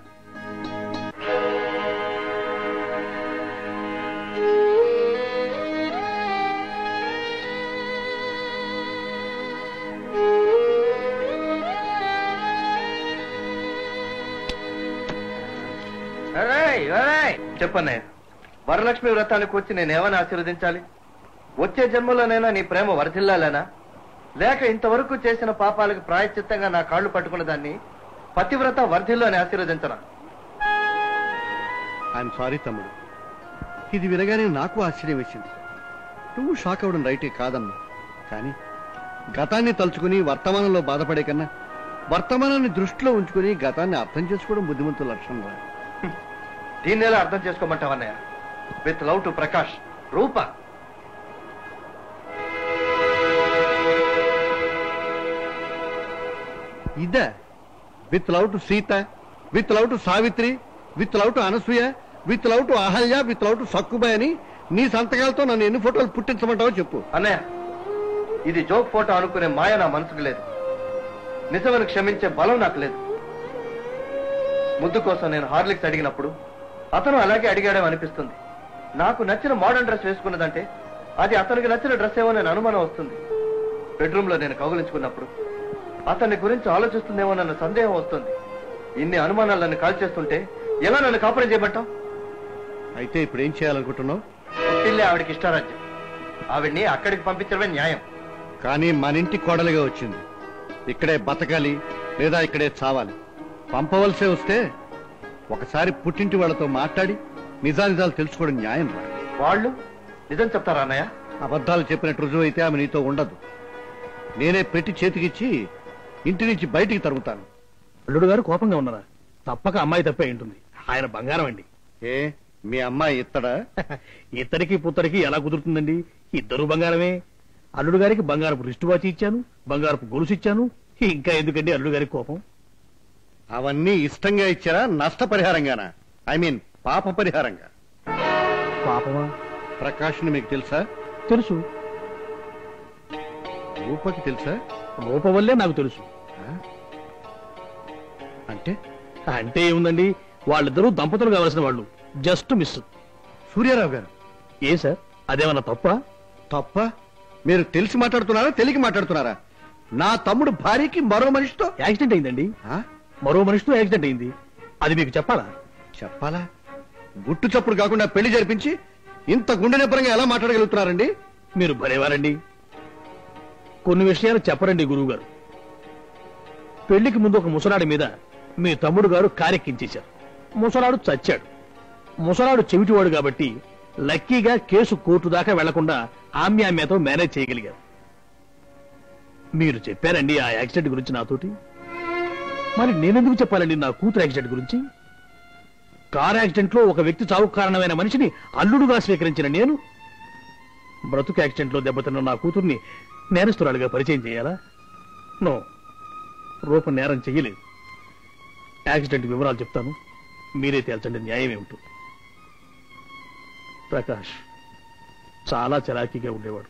చెప్పన్నయ్య, వరలక్ష్మి వ్రతానికి వచ్చి నేనేమని ఆశీర్వదించాలి? వచ్చే జన్మలోనైనా నీ ప్రేమ వర్ధిల్లాలేనా, లేక ఇంతవరకు చేసిన పాపాలకు ప్రాయశ్చిత్తంగా నా కాళ్లు పట్టుకున్న దాన్ని పతివ్రత వర్ధిల్లు అని ఆశీర్వదించరా? ఐఎమ్ సారీ తమ్ముడు, ఇది వినగానే నాకు ఆశ్చర్యం వేసింది. నువ్వు షాక్ అవ్వడం రైటే కాదమ్మా. కానీ గతాన్ని తలుచుకుని వర్తమానంలో బాధపడే కన్నా వర్తమానాన్ని దృష్టిలో ఉంచుకుని గతాన్ని అర్థం చేసుకోవడం బుద్ధిమంతుల లక్షణం రా. దీన్ని ఎలా అర్థం చేసుకోమంటావన్నయ్య? విత్ లవ్ టు ప్రకాష్, రూప. ఇదే with love to Sita, with love to Savitri, with love to Anasuya, with love to Ahalya, with love to Sakkubai అని నీ సంతకాలతో నన్ను ఎన్ని ఫోటోలు పుట్టించమంటావో చెప్పు. అన్నయ్య, ఇది జోక్ ఫోటో అనుకునే మాయ నా మనసుకు లేదు. నిజమని క్షమించే బలం నాకు లేదు. ముద్దు కోసం నేను హార్లిక్స్ అడిగినప్పుడు అతను అలాగే అడిగాడేమో అనిపిస్తుంది. నాకు నచ్చిన మోడర్న్ డ్రెస్ వేసుకున్నదంటే అది అతనికి నచ్చిన డ్రెస్ ఏమో నేను అనుమానం వస్తుంది. బెడ్రూమ్ లో నేను కౌగిలించుకున్నప్పుడు అతని గురించి ఆలోచిస్తుందేమో నన్ను సందేహం వస్తుంది. ఇన్ని అనుమానాలు నన్ను కాల్ చేస్తుంటే ఎలా నన్ను కాపురం చేయబట్టాం? అయితే ఇప్పుడు ఏం చేయాలనుకుంటున్నావు? పుట్టిల్లే ఆవిడికి ఇష్టారాజ్యం. ఆవిడ్ని అక్కడికి పంపించడమే న్యాయం. కానీ మన ఇంటి కోడలిగా వచ్చింది. ఇక్కడే బతకాలి లేదా ఇక్కడే చావాలి. పంపవలసే వస్తే ఒకసారి పుట్టింటి వాళ్ళతో మాట్లాడి నిజానిజాలు తెలుసుకోవడం న్యాయం రా. వాళ్ళు నిజం చెప్తారా అన్నయ్య? అబద్ధాలు చెప్పినట్టు రుజువు అయితే ఆమె నీతో ఉండదు. నేనే పెట్టి చేతికిచ్చి ఇంటి నుంచి బయటికి తరుగుతాను. అల్లుడు గారు కోపంగా ఉన్నారా? తప్పక అమ్మాయి తప్పే ఉంటుంది. ఆయన బంగారం అండి. ఏ మీ అమ్మాయి ఇత్తడా? ఇత్తడికి పుత్తడికి ఎలా కుదురుతుందండి? ఇద్దరు బంగారమే. అల్లుడు గారికి బంగారపు రిస్ట్ వాచ్ ఇచ్చాను, బంగారపు గొలుసు ఇచ్చాను. ఇంకా ఎందుకండి అల్లుడు గారికి కోపం? అవన్నీ ఇష్టంగా ఇచ్చారా నష్టపరిహారంగానా? ఐ మీన్ పాప పరిహారంగా. పాపమా? ప్రకాష్ని మీకు తెలుసా? తెలుసు. రూపకి తెలుసా? రూప వల్లే నాకు తెలుసు. అంటే అంటే ఏముందండి, వాళ్ళిద్దరూ దంపతులు కావలసిన వాళ్ళు, జస్ట్ మిస్. సూర్యారావు గారు, ఏ సార్, అదేమన్నా తప్ప? మీరు తెలిసి మాట్లాడుతున్నారా, తెలియక మాట్లాడుతున్నారా? నా తమ్ముడు భార్యకి మరో మనిషితో యాక్సిడెంట్ అయిందండి. మరో మనిషితో యాక్సిడెంట్ అయింది. అది మీకు చెప్పాలా? చెప్పాలా? గుట్టు చప్పుడు కాకుండా పెళ్లి జరిపించి ఇంత గుండె నిబ్బరంగా ఎలా మాట్లాడగలుగుతున్నారండి? మీరు భలేవారండి. కొన్ని విషయాలు చెప్పరండి గురువు గారు. పెళ్లికి ముందు ఒక ముసలాడి మీద మీ తమ్ముడు గారు కారెక్కించేశారు. ముసలాడు చచ్చాడు. ముసలాడు చెవిటివాడు కాబట్టి లక్కీగా కేసు కోర్టు దాకా వెళ్లకుండా ఆమ్యామ్యతో మేనేజ్ చేయగలిగారు. మీరు చెప్పారండి ఆ యాక్సిడెంట్ గురించి నాతోటి. మరి నేనెందుకు చెప్పాలండి నా కూతురు యాక్సిడెంట్ గురించి? కార్ యాక్సిడెంట్ లో ఒక వ్యక్తి చావుకు కారణమైన మనిషిని అల్లుడుగా స్వీకరించిన నేను బ్రతుకు యాక్సిడెంట్ లో దెబ్బతిన్న నా కూతుర్ని నేరస్తురాలుగా పరిచయం చేయాలా? నో, రూప నేరం చెయ్యలేదు. యాక్సిడెంట్ వివరాలు చెప్తాను, మీరే తేల్చండి న్యాయం ఏమిటో. ప్రకాష్ చాలా చలాకీగా ఉండేవాడు.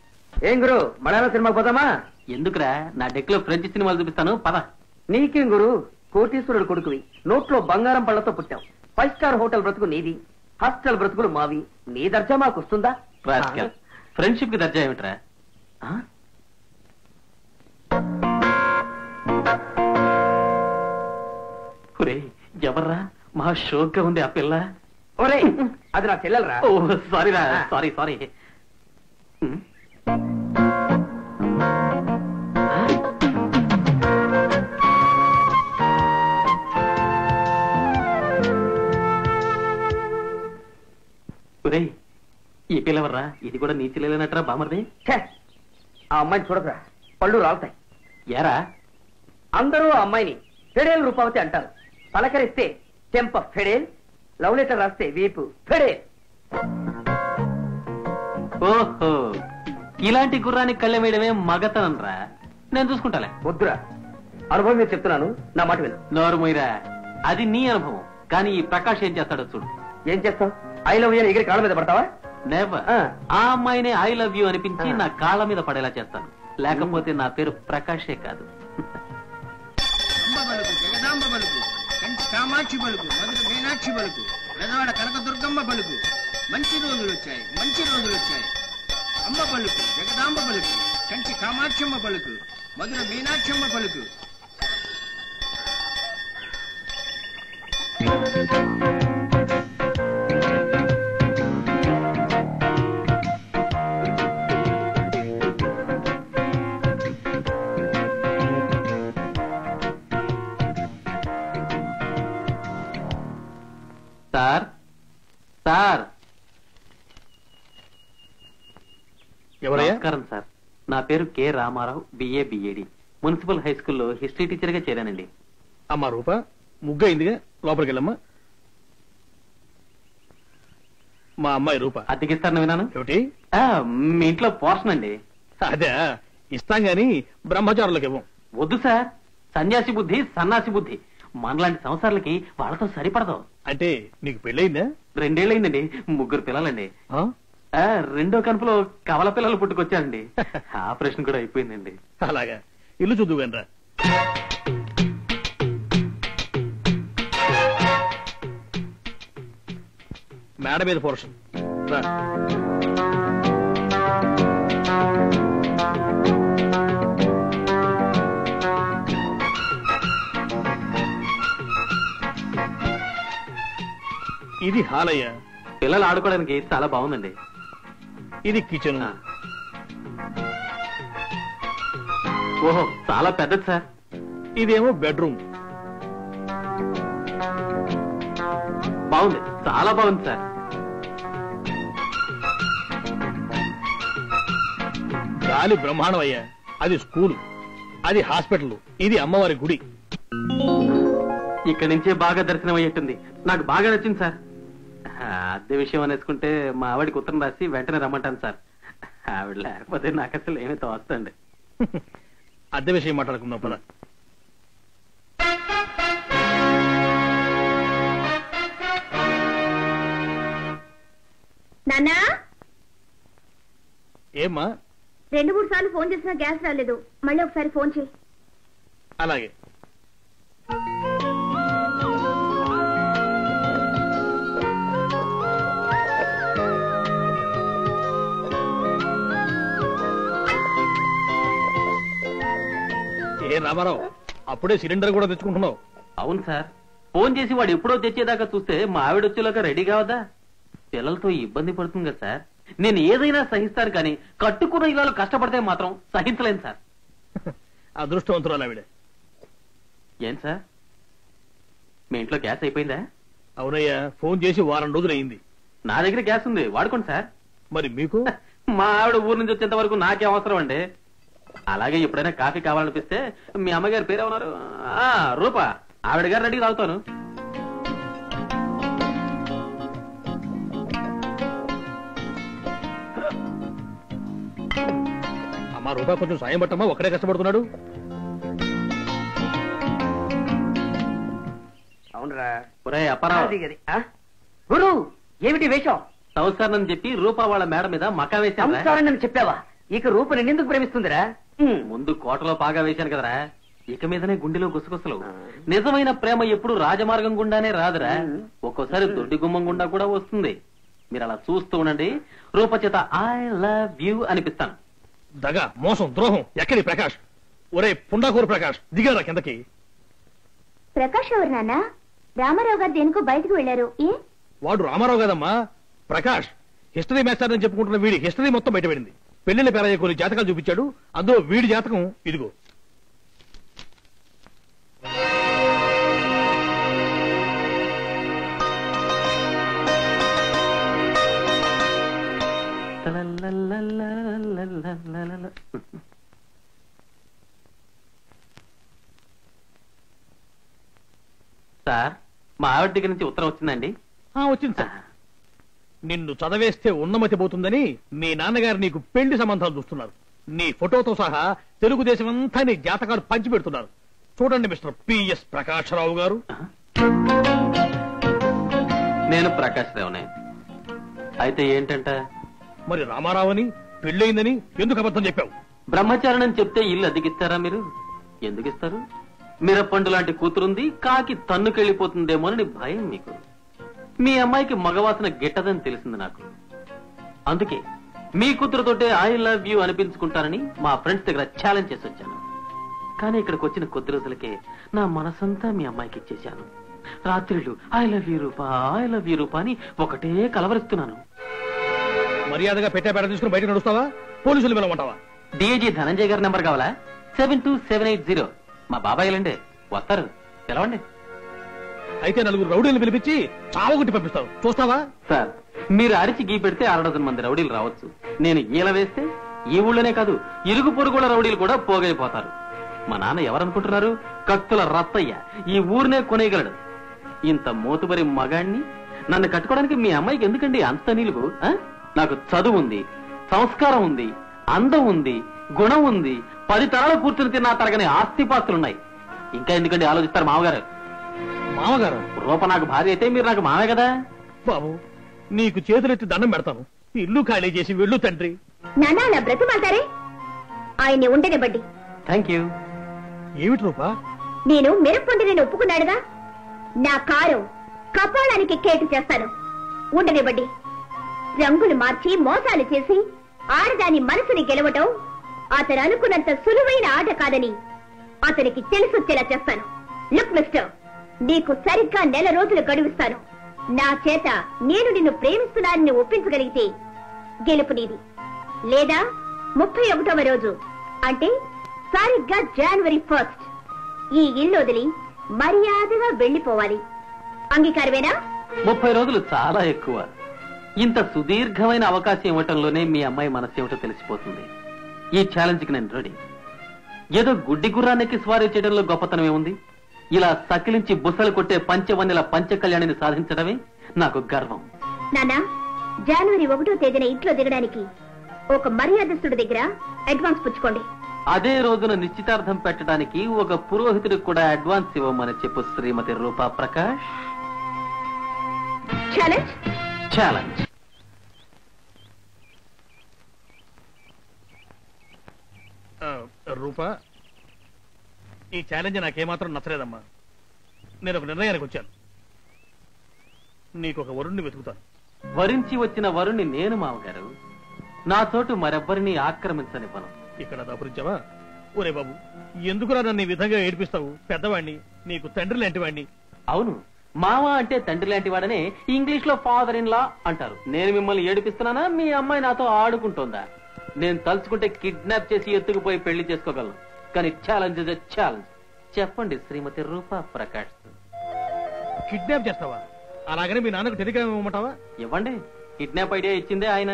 ఏం గురు, మలయాళ సినిమా పోదామా? ఎందుకురా, నా డెక్ లో ఫ్రెంచ్ సినిమాలు చూపిస్తాను, పద. నీకేం గురు, కోటీశ్వరుడు కొడుకువి, నోట్లో బంగారం పళ్లతో పుట్టావు. 5 స్టార్ హోటల్ బ్రతుకు నీది, హాస్టల్ బ్రతుకులు మావి. నీ దర్జా మాకు వస్తుందా? ఫ్రెండ్షిప్ కి దర్జా ఏమిట్రా? ఒరే ఎవర్రా, మహా షోక్ గా ఉంది ఆ పిల్ల. ఒరే అది నా చెల్లెలరా. ఓ సారీరా, సారీ. ఒరే ఈ పిల్లవర్రా, ఇది కూడా నీ చెల్లెలనట్రా బామర్ది? ఆ అమ్మాయిని చూడదురా, పళ్ళు రాలుతాయి. ఏరా, అందరూ ఆ అమ్మాయిని ఫెడేల్ రూపావతి అంటారు. పలకరిస్తే చెంప ఫెడేల్, లవ్ లెటర్ రాస్తే వీపు ఫెడేల్. ఓహో, ఇలాంటి గుర్రానికి కళ్ళె వేయడమే మగతనం రా. నేను చూసుకుంటాలే. వద్దురా, అనుభవం మీద చెప్తున్నాను, నా మాట విను. నోరు మొయ్యరా, అది నీ అనుభవం. కానీ ఈ ప్రకాష్ ఏం చేస్తాడో చూడు. ఏం చేస్తావు? ఐ లవ్ యూ ఎగిరి కాళ్ళ మీద పడతావా? నెవర్. ఆ అమ్మాయినే ఐ లవ్ యూ అనిపించి నా కాళ్ళ మీద పడేలా చేస్తాను. లేకపోతే నా పేరు ప్రకాషే కాదు. జగదాంబ బలుకు, కంచి కామాక్షి బలుకు, మధుర మీనాక్షి బలుకు, పెదవాడ కనకదుర్గమ్మ బలుకు. మంచి రోజులు వచ్చాయి, మంచి రోజులు వచ్చాయి. అమ్మ బలుకు, జగదాంబ బలుకు, కంచి కామాక్షమ్మ బలుకు, మధుర మీనాక్షమ్మ బలుకు. Sir, sir. ఎవరయ్యా? నమస్కారం సార్, నా పేరు K Ramarao, BA BEd, municipal high స్కూల్లో హిస్టరీ టీచర్ గా చేరానండి. అమ్మా రూప, ముగ్గు అయిందిగా, లోపలికి వెళ్ళమ్మా. మా అమ్మాయి రూప. అద్దెకిస్తారని విన్నాను. ఏమిటి? మీ ఇంట్లో పోర్షన్ అండి. అదే ఇస్తాం గాని బ్రహ్మచారులకు ఇవ్వం. వద్దు సార్, సన్యాసి బుద్ధి, సన్నాసి బుద్ధి. మనలాంటి సంవత్సరాలకి వాళ్ళతో సరిపడదు. అంటే నీకు పెళ్ళయిందా? 2 ఏళ్ళయిందండి, 3 పిల్లలండి. రెండో కనుపులో కవల పిల్లలు పుట్టుకొచ్చారండి. ఆపరేషన్ కూడా అయిపోయిందండి. అలాగా, ఇల్లు చూద్దుగాని రా. మేడ మీద పోర్షన్ రా. ఇది హాలయ్య. పిల్లలు ఆడుకోవడానికి చాలా బాగుందండి. ఇది కిచెన్. ఓహో, చాలా పెద్దది సార్. ఇదేమో బెడ్రూమ్. బాగుంది, చాలా బాగుంది సార్. గాలి బ్రహ్మాండం అయ్యా. అది స్కూలు, అది హాస్పిటల్, ఇది అమ్మవారి గుడి. ఇక్కడి నుంచే బాగా దర్శనం అయ్యేట్టుంది. నాకు బాగా నచ్చింది సార్. అద్దె విషయం అనేసుకుంటే మా ఆవిడికి ఉత్తరం రాసి వెంటనే రమ్మంటాను సార్. ఆవిడ లేకపోతే నాకు అసలు ఏమీ తోస్తండి. అద్దె విషయం మాట్లాడుకుందాం పద. నాన్నా, ఏమ్మా? 2-3 సార్లు ఫోన్ చేసినా గ్యాస్ రాలేదు. మళ్ళీ ఒకసారి ఫోన్ చేయి. అలాగే. ఏ రామారావు, అప్పుడే సిలిండర్ కూడా తెచ్చుకుంటున్నావు? అవును సార్, ఫోన్ చేసి వాడు ఎప్పుడో తెచ్చేదాకా చూస్తే మా ఆవిడ వచ్చేలాగా రెడీ కావదా? పిల్లలతో ఇబ్బంది పడుతుంది కదా సార్. నేను ఏదైనా సహిస్తాను, కానీ కట్టుకున్న ఇళ్ళలో కష్టపడితే మాత్రం సహించలేను సార్. అదృష్టవంతురాలు ఆవిడ. ఏం సార్, మీ ఇంట్లో గ్యాస్ అయిపోయిందా? అవునయ్యా, ఫోన్ చేసి వారం రోజులు అయింది. నా దగ్గర గ్యాస్ ఉంది, వాడుకోండి సార్. మరి మీకు? మా ఆవిడ ఊరు నుంచి వచ్చేంత వరకు నాకే అవసరం అండి. అలాగే ఎప్పుడైనా కాఫీ కావాలనిపిస్తే మీ అమ్మగారి పేరేమన్నారు? రూపా, ఆవిడ గారు రెడీ తాగుతాను. అమ్మా రూపా, కొంచెం సాయం పట్టమ్మా, ఒక్కడే కష్టపడుతున్నాడు. అవునరా అప్పారావు, గురు, ఏమిటి వేషం? సంసారం చెప్పి రూపా వాళ్ళ మేడ మీద మకా వేశాను. సంసారం చెప్పావా? ఇక రూప నిన్నెందుకు ప్రేమిస్తుందిరా? ముందు కోటలో పాగా వేశాను కదరా, ఇక మీదనే గుండెలో గుసగుసలు. నిజమైన ప్రేమ ఎప్పుడు రాజమార్గం గుండానే రాదురా, ఒక్కోసారి దొడ్డి గుమ్మం గుండా కూడా వస్తుంది. మీరు అలా చూస్తూ ఉండండి, రూప చేత ఐ లవ్ యూ అనిపిస్తాను. దగా, మోసం, ద్రోహం ఎక్కడి ప్రకాష్? ఒరే పుండాకూరు ప్రకాష్, దిగారా కిందకి. ప్రకాష్ ఎవరు నాన్న? రామారావు గారు దేనికో బయటకు వెళ్లారు. ఏ? వాడు రామారావు కదమ్మా, ప్రకాష్. హిస్టరీ మాస్టర్ అని చెప్పుకుంటున్న వీడి హిస్టరీ మొత్తం బయటపడింది. పెళ్లిళ్ళ పేరయ్య కొన్ని జాతకాలు చూపించాడు, అందులో వీడి జాతకం ఇదిగో. సార్, మా ఆవిడ దగ్గర నుంచి ఉత్తరం వచ్చిందండి. వచ్చింది సార్. నిన్ను చదవేస్తే ఉన్నమతి పోతుందని మీ నాన్నగారు నీకు పెళ్లి సంబంధాలు చూస్తున్నారు. నీ ఫోటోతో సహా తెలుగుదేశం అంతా నీ జాతకాలు పంచి పెడుతున్నారు. చూడండి మిస్టర్ పిఎస్ ప్రకాష్ రావు గారు. నేను ప్రకాష్ రావునే. అయితే ఏంటంట? మరి రామారావు అని పెళ్ళయిందని ఎందుకు అబద్ధం చెప్పావు? బ్రహ్మచారణం చెప్తే ఇల్లు అద్దెకిస్తారా మీరు? ఎందుకు ఇస్తారు? మిరపండు లాంటి కూతురుంది, కాకి తన్నుకెళ్లిపోతుందేమోనని భయం మీకు. మీ అమ్మాయికి మగవాసన గిట్టదని తెలిసింది నాకు. అందుకే మీ కూతురుతోటే ఐ లవ్ యూ అనిపించుకుంటానని మా ఫ్రెండ్స్ దగ్గర ఛాలెంజ్ చేసి వచ్చాను. కానీ ఇక్కడికి వచ్చిన కొద్ది రోజులకే నా మనసంతా మీ అమ్మాయికి ఇచ్చేశాను. రాత్రిళ్ళు I love you Rupa, I love you Rupa అని ఒకటే కలవరిస్తున్నాను. మర్యాదగా పెట్టే పేడ తీసుకుని బయట నడుస్తావా? పోలీసులు పిలవమంటావా? డిఐజీ ధనంజయ్ గారి నెంబర్ కావాలా? 72780. మా బాబాయ్లండి, వస్తారు, పిలవండి. అయితే నలుగురు రౌడీలను పిలిపించి చావగొట్టి పంపిస్తావు, చూస్తావా? సార్, మీరు అరిచి గీ పెడితే 6 మంది రౌడీలు రావచ్చు. నేను ఈల వేస్తే ఈ ఊళ్ళోనే కాదు, ఇరుగు పొరుగుల రౌడీలు కూడా పోగైపోతారు. మా నాన్న ఎవరనుకుంటున్నారు? కత్తుల రత్తయ్య. ఈ ఊరినే కొనేయగలడు. ఇంత మోతుబరి మగాణ్ణి నన్ను కట్టుకోవడానికి మీ అమ్మాయికి ఎందుకండి అంత నిలుగు? నాకు చదువు ఉంది, సంస్కారం ఉంది, అందం ఉంది, గుణం ఉంది, 10 తరాలు కూర్చుని తిన్నా తరగని ఆస్తిపాస్తులున్నాయి. ఇంకా ఎందుకండి ఆలోచిస్తారు మామగారు? మామగారు రూప నాకు భార్య అయితే మీరు నాకు మామే కదా. బాబు, నీకు చేతులెత్తి దండం పెడతాను, ఇల్లు ఖాళీ చేసి వెళ్ళు తండ్రి. నాన్న అలా బ్రతిమాలతారే? ఆయన్ని ఉండని బడ్డి. Thank you. ఏమిటి రూపా? నేను మిరప్పండి నేను ఒప్పుకున్నాడుగా, నా కారు కపాలానికి కేటు చేస్తాను. ఉండని బడ్డి. రంగులు మార్చి మోసాలు చేసి ఆడదాని మనసుని గెలవటం అతను అనుకున్నంత సులువైన ఆట కాదని అతనికి తెలిసొచ్చేలా చేస్తాను. లుక్ మిస్టర్, నీకు సరిగ్గా 1 నెల రోజులు గడువిస్తాను. నా చేత నేను నిన్ను ప్రేమిస్తున్నానని ఒప్పించగలిగితే గెలుపు నీది. లేదా 31వ రోజు అంటే సరిగ్గా జనవరి 1 ఈ ఇల్లు వదిలి మర్యాదగా వెళ్లిపోవాలి. అంగీకారమేనా? 30 రోజులు చాలా ఎక్కువ. ఇంత సుదీర్ఘమైన అవకాశం ఇవ్వటంలోనే మీ అమ్మాయి మనసు ఏమిటో తెలిసిపోతుంది. ఈ ఛాలెంజ్ కి నేను రెడీ. ఏదో గుడ్డి గుర్రానికి స్వారీ చేయడంలో గొప్పతనం ఏముంది? ఇలా సకిలించి బుసలు కొట్టే పంచవన్నెల పంచకళ్యాణిని సాధించడమే నాకు గర్వం. నానా, జనవరి 1వ తేదీన ఇంట్లో దిగడానికి ఒక మర్యాదస్తుడి దగ్గర అడ్వాన్స్ పుచ్చుకోండి. అదే రోజున నిశ్చితార్థం పెట్టడానికి ఒక పురోహితుడికి కూడా అడ్వాన్స్ ఇవ్వమని చెప్పు శ్రీమతి రూపా ప్రకాష్. ఛాలెంజ్? ఛాలెంజ్. రూపా, ఈ ఛాలెంజ్ నాకేమాత్రం నచ్చలేదమ్మా. నేను ఒక నిర్ణయానికి వచ్చాను. నీకు ఒక వరుణ్ణి వెతుకుతాను. వరించి వచ్చిన వరుణ్ణి నేను మామగారు. నా చోటు మరెవ్వరిని ఆక్రమించనివ్వను. ఇక్కడ దాపురించావా? ఒరే బాబు, ఎందుకురా నన్ను ఈ విధంగా ఏడిపిస్తావు? పెద్దవాణ్ణి, నీకు తండ్రి లాంటి వాణ్ణి. అవును, మామ అంటే తండ్రి లాంటి వాడనే ఇంగ్లీష్ లో ఫాదర్ ఇన్ లా అంటారు. నేను మిమ్మల్ని ఏడిపిస్తున్నానా? మీ అమ్మాయి నాతో ఆడుకుంటోందా? నేను తలుచుకుంటే కిడ్నాప్ చేసి ఎత్తుకుపోయి పెళ్లి చేసుకోగలను. కానీ ఛాలెంజ్ ఇస్ ఎ ఛాలెంజ్. చెప్పండి శ్రీమతి రూపా ప్రకాష్. కిడ్నాప్ చేస్తావా? అలాగనే మీ నాన్నకు టెలిగ్రామ్ ఇవ్వమంటావా? ఇవ్వండి. కిడ్నాప్ ఐడియా ఇచ్చిందే ఆయన.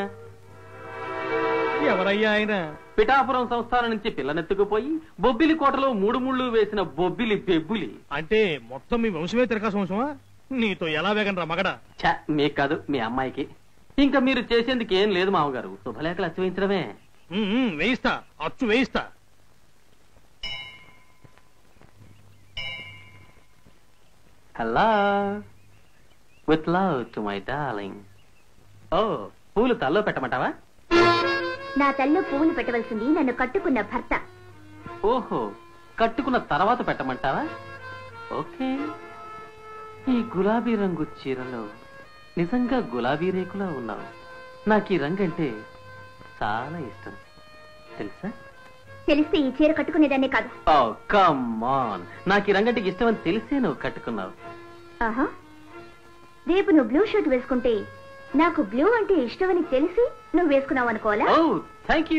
ఎవరయ్యా ఆయన? పిఠాపురం సంస్థానం నుంచి పిల్లనెత్తుకుపోయి బొబ్బిలి కోటలో 3 ముళ్ళు వేసిన బొబ్బిలి బెబ్బులి. అంటే మొత్తం మీ వంశమే తిరకాస వంశమా? నీతో ఎలా వేగనరా మగడా? మీకు కాదు, మీ అమ్మాయికి. ఇంకా మీరు చేసేందుకు ఏం లేదు మామగారు, శుభలేఖలు అచ్చు వేయించడమే. వేయిస్తా, అచ్చు వేయిస్తా. Hello, with love to my darling. Oh, పూలు తల్లో పెట్టమంటావా? నా తల్లో పువ్వులు పెట్టవలసింది నన్ను కట్టుకున్న భర్త. ఓహో, కట్టుకున్న తర్వాత పెట్టమంటావా? ఓకే. ఈ గులాబీ రంగు చీరలో నిజంగా గులాబీ రేకులా ఉన్నావు. నాకు ఈ రంగు అంటే చాలా ఇష్టం, తెలుసా? తెలిస్తే ఈ చీర కట్టుకునేదాన్ని కాదు. ఓ కమ్ ఆన్, నాకు ఈ రంగు అంటే ఇష్టం అని తెలిసే నువ్వు కట్టుకున్నావు. ఆహా, రేపు నువ్వు బ్లూ షర్ట్ వేసుకుంటే నాకు బ్లూ అంటే ఇష్టమని తెలిసి నువ్వు వేసుకున్నావు అనుకోవాలా? ఓ థ్యాంక్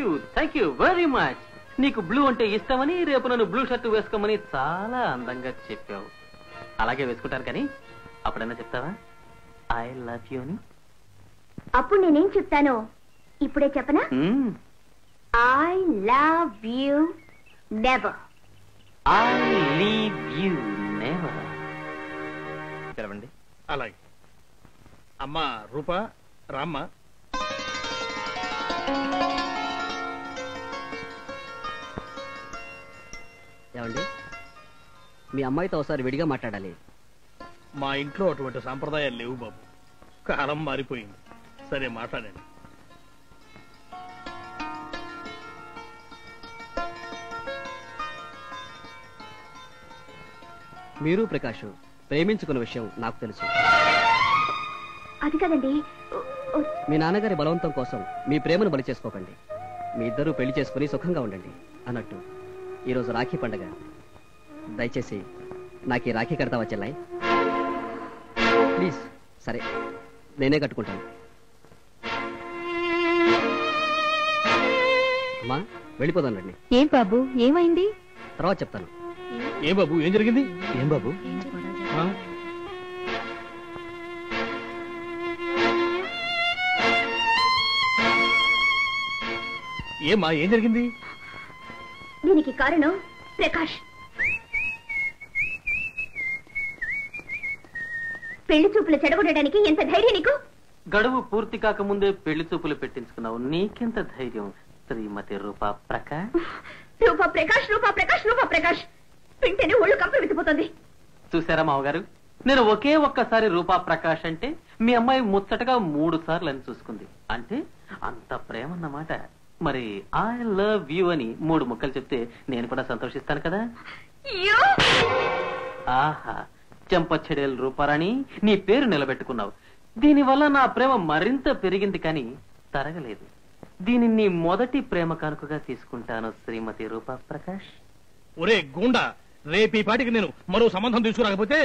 యూ వెరీ మచ్. నీకు బ్లూ అంటే ఇష్టమని, రేపు నన్ను బ్లూ షర్ట్ వేసుకోమని చాలా అందంగా చెప్పావు. అలాగే వేసుకుంటాను, కానీ అప్పుడన్నా చెప్తావా ఐ లవ్ యూ అని? అప్పుడు నేనేం చెప్తానో ఇప్పుడే చెప్పనా? I love you never. I leave you never. తెరవండి. అలాగే. అమ్మా రూపా, రామ్మ. ఏమండి, మీ అమ్మాయితో ఒకసారి విడిగా మాట్లాడాలి. మా ఇంట్లో అటువంటి సాంప్రదాయాలు లేవు బాబు, కాలం మారిపోయింది. సరే మాట్లాడండి. మీరు ప్రకాష్ ప్రేమించుకున్న విషయం నాకు తెలుసు. అది కదండి, మీ నాన్నగారి బలవంతం కోసం మీ ప్రేమను బలి చేసుకోకండి. మీ ఇద్దరూ పెళ్లి చేసుకుని సుఖంగా ఉండండి. అన్నట్టు ఈరోజు రాఖీ పండగ. దయచేసి నాకు ఈ రాఖీ కడతావా చెల్లాయి? ప్లీజ్. సరే, నేనే కట్టుకుంటాను. అమ్మా, వెళ్ళిపోదాం రండి. ఏం బాబు, ఏమైంది? తర్వాత చెప్తాను. ఏం బాబు, ఏం జరిగింది? ఏం బాబు? ఏమా, ఏం జరిగింది? దీనికి కారణం ప్రకాష్. పెళ్లి చూపులు చెడగొట్టడానికి ఎంత ధైర్యం నీకు? గడువు పూర్తి కాకముందే పెళ్లి చూపులు పెట్టించుకున్నావు. నీకెంత ధైర్యం శ్రీమతి రూపా ప్రకాష్? రూపా ప్రకాష్, రూపా ప్రకాష్, రూపా ప్రకాష్ వింటేనే ఒళ్ళు కంపలు విడిపోతుంది. చూసారా మామగారు, నేను ఒకే ఒక్కసారి రూపా ప్రకాష్ అంటే మీ అమ్మాయి ముచ్చటగా 3 సార్లు అని చూసుకుంది. అంటే అంత ప్రేమ అన్నమాట. మరి ఐ లవ్ యూ అని 3 ముక్కలు చెప్తే నేను కూడా సంతోషిస్తాను కదా. ఆహా, చెంపచెడేలు రూపారాణి, నీ పేరు నిలబెట్టుకున్నావు. దీనివల్ల నా ప్రేమ మరింత పెరిగింది, కానీ తరగలేదు. దీనిని నీ మొదటి ప్రేమ కానుకగా తీసుకుంటాను శ్రీమతి రూపా ప్రకాష్. ఒరే గుండా, రేపు ఈ పాటికి నేను మరో సంబంధం తీసుకురాకపోతే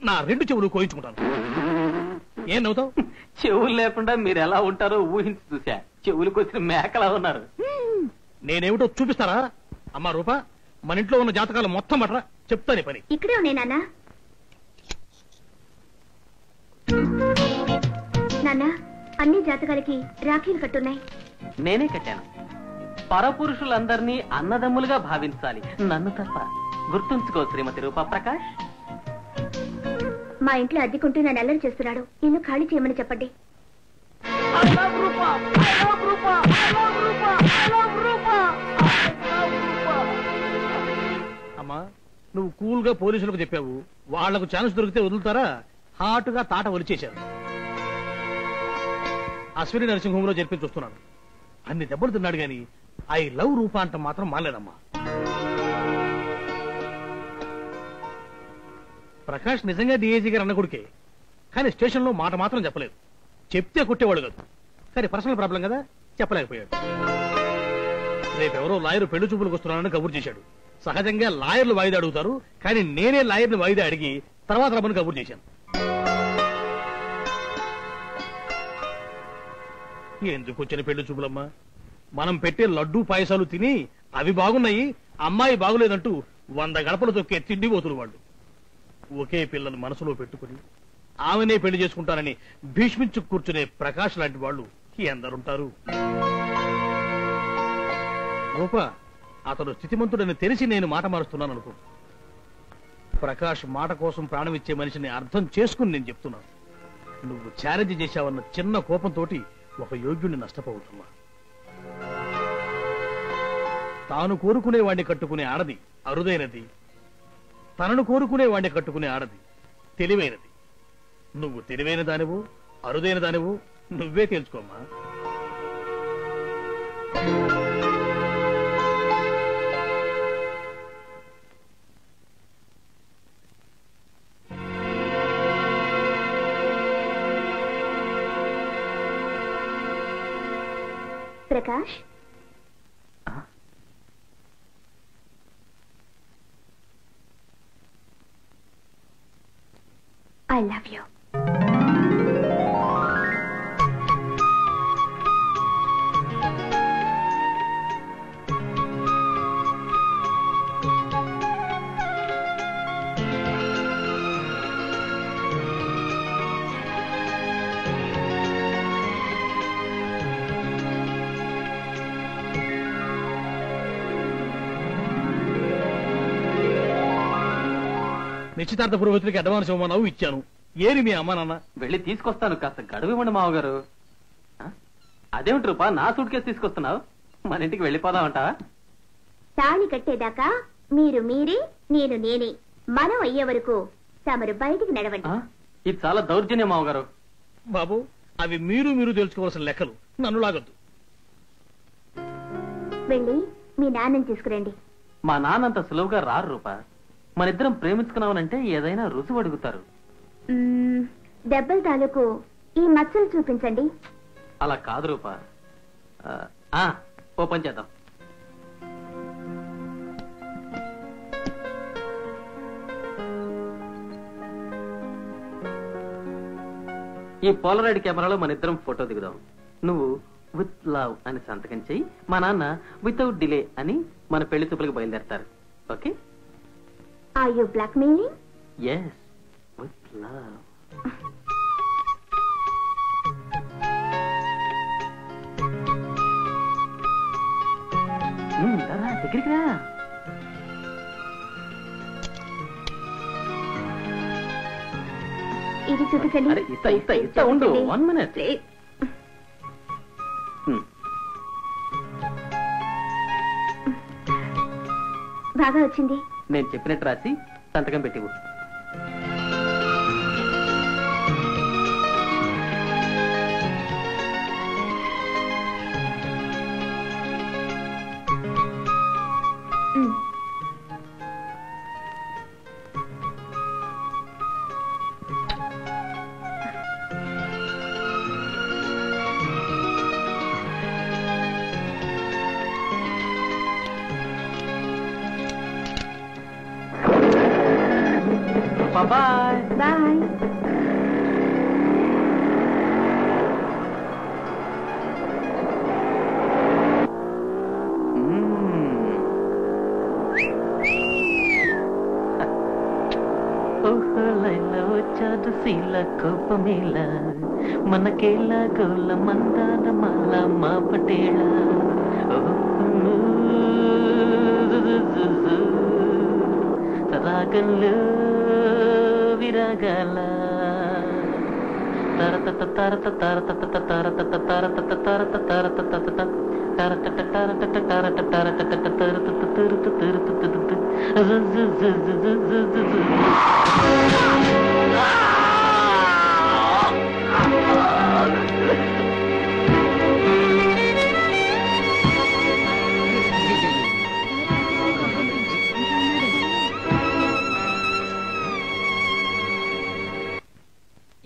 నా 2 చెవులు కోయించుకుంటాను. ఏం నవ్వుతావు? చెవులు లేకుండా మీరు ఎలా ఉంటారో ఊహించి చూసా. చెవులకు వచ్చిన మేకలా ఉన్నారు. నేనేమిటో చూపిస్తారా? అమ్మా రూపా, మన ఇంట్లో ఉన్న జాతకాలు మొత్తం అట్రా చెప్తానే పని. ఇక్కడే ఉన్నాయి నాన్న. నాన్న, అన్ని జాతకాలకి రాఖీలు కట్టున్నాయి. నేనే కట్టాను. పరపురుషులందరినీ అన్నదమ్ములుగా భావించాలి, నన్ను తప్ప. గుర్తుంచుకో శ్రీమతి రూపా ప్రకాష్. మా ఇంట్లో అద్దెకుంటూ నన్ను అల్లరి చేస్తున్నాడు. ఇల్లు ఖాళీ చేయమని చెప్పండి. అమ్మా, నువ్వు కూల్ గా పోలీసులకు చెప్పావు. వాళ్లకు ఛాన్స్ దొరికితే వదులుతారా? హాటుగా తాట ఒలిచేశారు. అశ్విని నర్సింగ్ హోమ్ లో జరిపి చూస్తున్నాను. అన్ని దెబ్బలు తిన్నాడు గాని ఐ లవ్ రూపా అంట మాత్రం మానలేదమ్మా. ప్రకాష్ నిజంగా డిఐజీ గారు అన్న కొడుకే, కానీ స్టేషన్ లో మాట మాత్రం చెప్పలేదు. చెప్తే కొట్టేవాడు కాదు, కానీ పర్సనల్ ప్రాబ్లం కదా, చెప్పలేకపోయాడు. రేపెవరో లాయర్ పెళ్లి చూపులకు వస్తున్నానని కబురు చేశాడు. సహజంగా లాయర్లు వాయిదా అడుగుతారు, కానీ నేనే లాయర్ని వాయిదా అడిగి తర్వాత రమ్మని కబురు చేశాను. ఎందుకు వచ్చిన పెళ్లి చూపులమ్మా? మనం పెట్టే లడ్డూ పాయసాలు తిని అవి బాగున్నాయి, అమ్మాయి బాగులేదంటూ 100 గడపలు తొక్కే తిండిపోతులు వాళ్ళు. ఒకే పిల్లలు మనసులో పెట్టుకుని ఆమెనే పెళ్లి చేసుకుంటానని భీష్మించు కూర్చునే ప్రకాష్ లాంటి వాళ్ళు ఎందరుంటారు? రూపా, అతడు స్థితిమంతుడని తెలిసి నేను మాట మారుస్తున్నాను అనుకో. ప్రకాష్ మాట కోసం ప్రాణం ఇచ్చే మనిషిని అర్థం చేసుకుని నేను చెప్తున్నాను. నువ్వు ఛాలెంజ్ చేశావన్న చిన్న కోపంతో ఒక యోగ్యుడిని నష్టపోతున్నా. తాను కోరుకునే వాడిని కట్టుకునే ఆడది అరుదైనది, తనను కోరుకునే వాడిని కట్టుకునే ఆడది తెలివైనది. నువ్వు తెలివైన దానివు, అరుదైన దానివు నువ్వే తెలుసుకోమ్మా. Prakash, I love you. నిశ్చితార్థ పురోహితుడికి అడ్వాన్స్ ఇవ్వమన్నావు, ఇచ్చాను. ఏరి మీ అమ్మా నాన్న? వెళ్ళి తీసుకొస్తాను, కాస్త గడువు ఇవ్వండి మావగారు. అదేమిటి రూపా, నా సూట్ కేసు తీసుకొస్తున్నావు? మన ఇంటికి వెళ్ళిపోదామంటావా? తాళి కట్టేదాకా మీరు మీరే, నేను నేనే. మనం అయ్యే వరకు తమరు బయటికి నడవండి. ఇది చాలా దౌర్జన్యం మావగారు. బాబు, అవి మీరు తెలుసుకోవాల్సిన లెక్కలు, నన్ను లాగొద్దు. వెళ్ళి మీ నాన్నని తీసుకురండి. మా నాన్నంత సులువుగా రారు రూపా. మనిద్దరం ప్రేమించుకున్నామనంటే ఏదైనా రుజువు అడుగుతారు. దెబ్బల తాలూకు ఈ మచ్చలు చూపించండి. అలా కాదు రూపా. ఓ పని చేద్దాం. ఈ పోలరాయిడ్ కెమెరాలో మన ఇద్దరం ఫోటో దిగుదాం. నువ్వు విత్ లవ్ అని సంతకం చెయ్యి, మా నాన్న వితౌట్ డిలే అని మన పెళ్లి చూపులకు బయలుదేరతారు. Okay? Are you blackmailing? Yes, with love. దగ్గరికి రా. ఇది చూపించండి. ఇస్తా ఉండు. 1 minute. బాగా వచ్చింది. నేను చెప్పినట్టు రాసి సంతకం పెట్టివు. Bye. Bye. వచ్చాడు శీల కోపమేళ మనకేళ గోల మందార మాల మా పటేళ రాగంలో విరాగాల తరత తరత తరత తరత తరత తరత తరత తరత తరట తరట తరట తరట తరత తరత తరత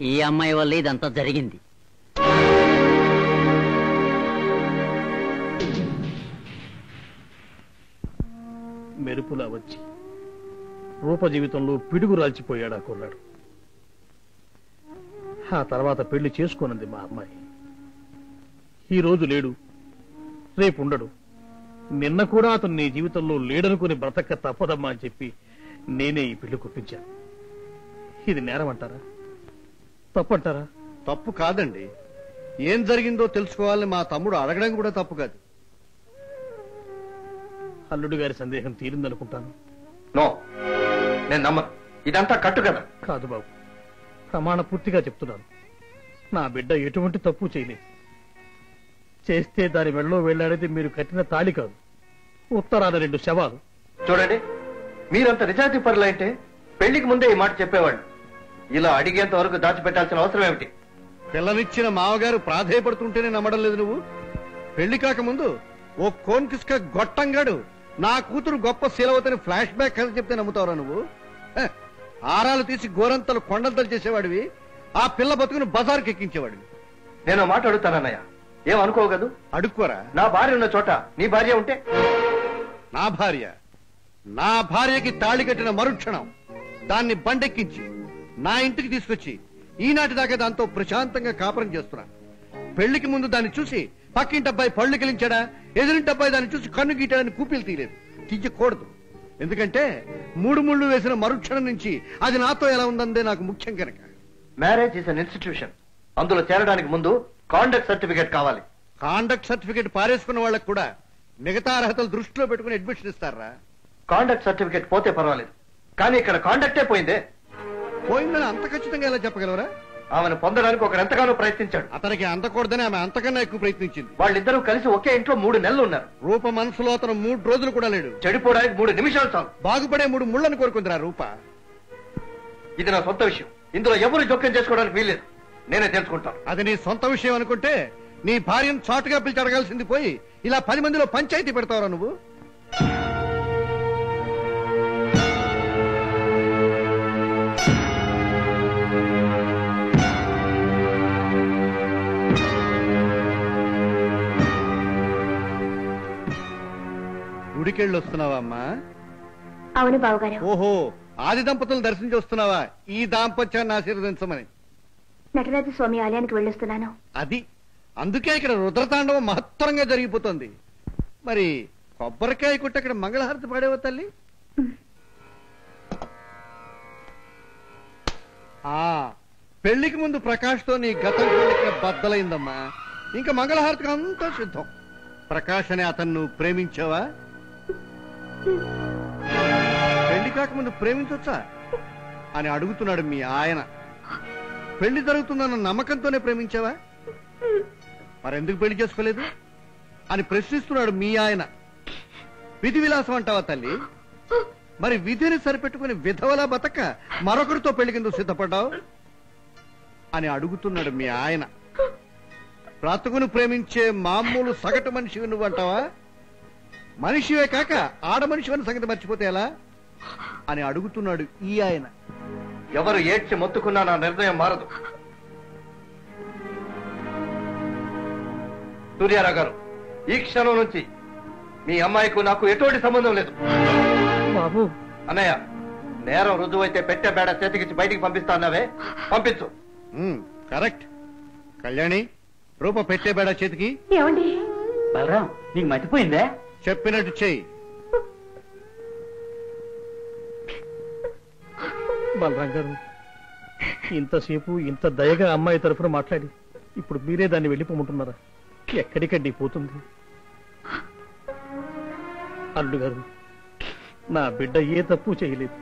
ఈ అమ్మాయి వల్ల ఇదంతా జరిగింది. మెరుపులా వచ్చి రూప జీవితంలో పిడుగు రాల్చిపోయాడు ఆ కుర్రాడు. ఆ తర్వాత పెళ్లి చేసుకోనుంది మా అమ్మాయి. ఈ రోజు లేడు, రేపు ఉండడు, నిన్న కూడా అతను నీ జీవితంలో లేడనుకుని బ్రతక్క తప్పదమ్మా అని చెప్పి నేనే ఈ పెళ్లి కుప్పించాను. ఇది నేరమంటారా, తప్పంటారా? తప్పు కాదండి. ఏం జరిగిందో తెలుసుకోవాలని మా తమ్ముడు అడగడం కూడా తప్పు కాదు. అల్లుడు గారి సందేహం తీరిందనుకుంటాను. నో, నేను నమ్మను. ఇదంతా కట్టు కదా. కాదు బాబు, ప్రమాణ పూర్తిగా చెప్తున్నాను. నా బిడ్డ ఎటువంటి తప్పు చేయలేదు. చేస్తే దాని మెడలో వెళ్లాడేది మీరు కట్టిన తాళి కాదు, ఉత్తరాన 2 శవాలు. చూడండి, మీరంత నిజాయితీ పరులైతే పెళ్లికి ముందే ఈ మాట చెప్పేవాళ్ళు. ఇలా అడిగేంత వరకు దాచిపెట్టాల్సిన అవసరం ఏమిటి? పిల్లనిచ్చిన మావగారు ప్రాధేయపడుతుంటేనే నమ్మడం లేదు నువ్వు. పెళ్లి కాకముందు ఓ కోన్కిస్క గొట్టంగాడు నా కూతురు గొప్ప శీలవతని ఫ్లాష్ బ్యాక్ కథ చెప్తే నమ్ముతావురా నువ్వు? ఆరాలు తీసి గోరంతలు కొండంతలు చేసేవాడివి, ఆ పిల్ల బతుకును బజార్కి ఎక్కించేవాడివి. నేను మాట అడుగుతానన్నయ్య, ఏమనుకోవు కదూ? అడుక్కోరా. నా భార్య ఉన్న చోట నీ భార్య ఉంటే? నా భార్యకి తాళి కట్టిన మరుక్షణం దాన్ని బండెక్కించి నా ఇంటికి తీసుకొచ్చి ఈనాటి దాకా దాంతో ప్రశాంతంగా కాపురం చేస్తున్నాను. పెళ్లికి ముందు దాన్ని చూసి పక్కింటి అబ్బాయి పళ్ళు కిలించాడా, ఎదురింటి అబ్బాయి దాన్ని చూసి కన్ను గీటాడని కూపీలు తీయలేదు, తీయకూడదు. ఎందుకంటే 3 ముళ్ళు వేసిన మరుక్షణం నుంచి అది నాతో ఎలా ఉందందే నాకు ముఖ్యం కనుక. Marriage is an institution. అందులో చేరడానికి ముందు కాండక్ట్ సర్టిఫికేట్ కావాలి. కాండక్ట్ సర్టిఫికేట్ పారేసుకున్న వాళ్ళకు కూడా మిగతా అర్హతలు దృష్టిలో పెట్టుకుని అడ్మిషన్ ఇస్తారా? కాండక్ట్ సర్టిఫికేట్ పోతే పర్వాలేదు, కానీ ఇక్కడ కాండక్టే పోయిందే. పోయిందని అంత ఖచ్చితంగా ఎలా చెప్పగలవరా? ఆమెను పొందడానికి ఒకరు ఎంతగానో ప్రయత్నించాడు. అతనికి అందకూడదని ఆమె అంతకన్నా ఎక్కువ ప్రయత్నించింది. వాళ్ళిద్దరూ కలిసి ఒకే ఇంట్లో 3 నెలలు ఉన్నారు. రూప మనసులో అతను 3 రోజులు కూడా లేడు. చెడిపోవడానికి 3 నిమిషాలు చాలు. బాగుపడే 3 ముళ్ళని కోరుకుందిరా రూప. ఇది నా సొంత విషయం, ఇందులో ఎవరు జోక్యం చేసుకోవడానికి వీల్లేదు. నేనే తెలుసుకుంటాను. అది నీ సొంత విషయం అనుకుంటే నీ భార్యను చాటుగా పిలిచి అడగాల్సింది పోయి ఇలా 10 మందిలో పంచాయతీ పెడతావురా నువ్వు? గుడికెళ్ళి వస్తున్నావా అమ్మా? అవును బావగారు. ఓహో, ఆది దంపతులను దర్శించి వస్తున్నావా? ఈ దాంపత్యాన్ని ఆశీర్వదించమని. నటరాజ స్వామి ఆలయానికి వెళ్ళొస్తున్నాను. అది అందుకే ఇక్కడ రుద్రతాండవం మహత్తరంగా జరిగిపోతుంది. మరి కొబ్బరికాయ కొట్టి అక్కడ మంగళహారతి పాడేవా తల్లి? పెళ్లికి ముందు ప్రకాష్ తో నీ గతం బద్దలైందమ్మా. ఇంకా మంగళహారతికి అంతా సిద్ధం. ప్రకాష్ అనే అతను నువ్వు ప్రేమించావా? పెళ్లి కాకముందు ప్రేమించొచ్చా అని అడుగుతున్నాడు మీ ఆయన. పెళ్లి జరుగుతుందన్న నమ్మకంతోనే ప్రేమించావా? మరెందుకు పెళ్లి చేసుకోలేదు అని ప్రశ్నిస్తున్నాడు మీ ఆయన. విధి విలాసం అంటావా తల్లి? మరి విధిని సరిపెట్టుకుని విధవలా బతక మరొకరితో పెళ్లికిందుకు సిద్ధపడ్డావు అని అడుగుతున్నాడు మీ ఆయన. బ్రతుకును ప్రేమించే మామూలు సగటు మనిషివి నువ్వు అంటావా? మనిషివే కాక ఆడ మనిషి అని సంగతి మర్చిపోతే ఎలా అని అడుగుతున్నాడు ఈ ఆయన. ఎవరు ఏడ్చి మొత్తుకున్నా నా నిర్ణయం మారదు. సూర్యారావు గారు, ఈ క్షణం నుంచి మీ అమ్మాయికు నాకు ఎటువంటి సంబంధం లేదు. బాబు, అన్నయ్య, నేరం రుజువైతే పెట్టే బేడ చేతికిచ్చి బయటికి పంపిస్తా అన్నావే, పంపించు. కరెక్ట్. కళ్యాణి, రూప పెట్టే బేడ చేతికి. ఏమండి బలరాం, నీకు మర్చిపోయిందే? చెప్పినట్టు చెయ్యి. బలరాం గారు, ఇంతసేపు ఇంత దయగా అమ్మాయి తరఫున మాట్లాడి ఇప్పుడు మీరే దాన్ని వెళ్ళిపోమంటున్నారా? ఎక్కడికండి పోతుంది? అల్లుడు గారు, నా బిడ్డ ఏ తప్పు చేయలేదు,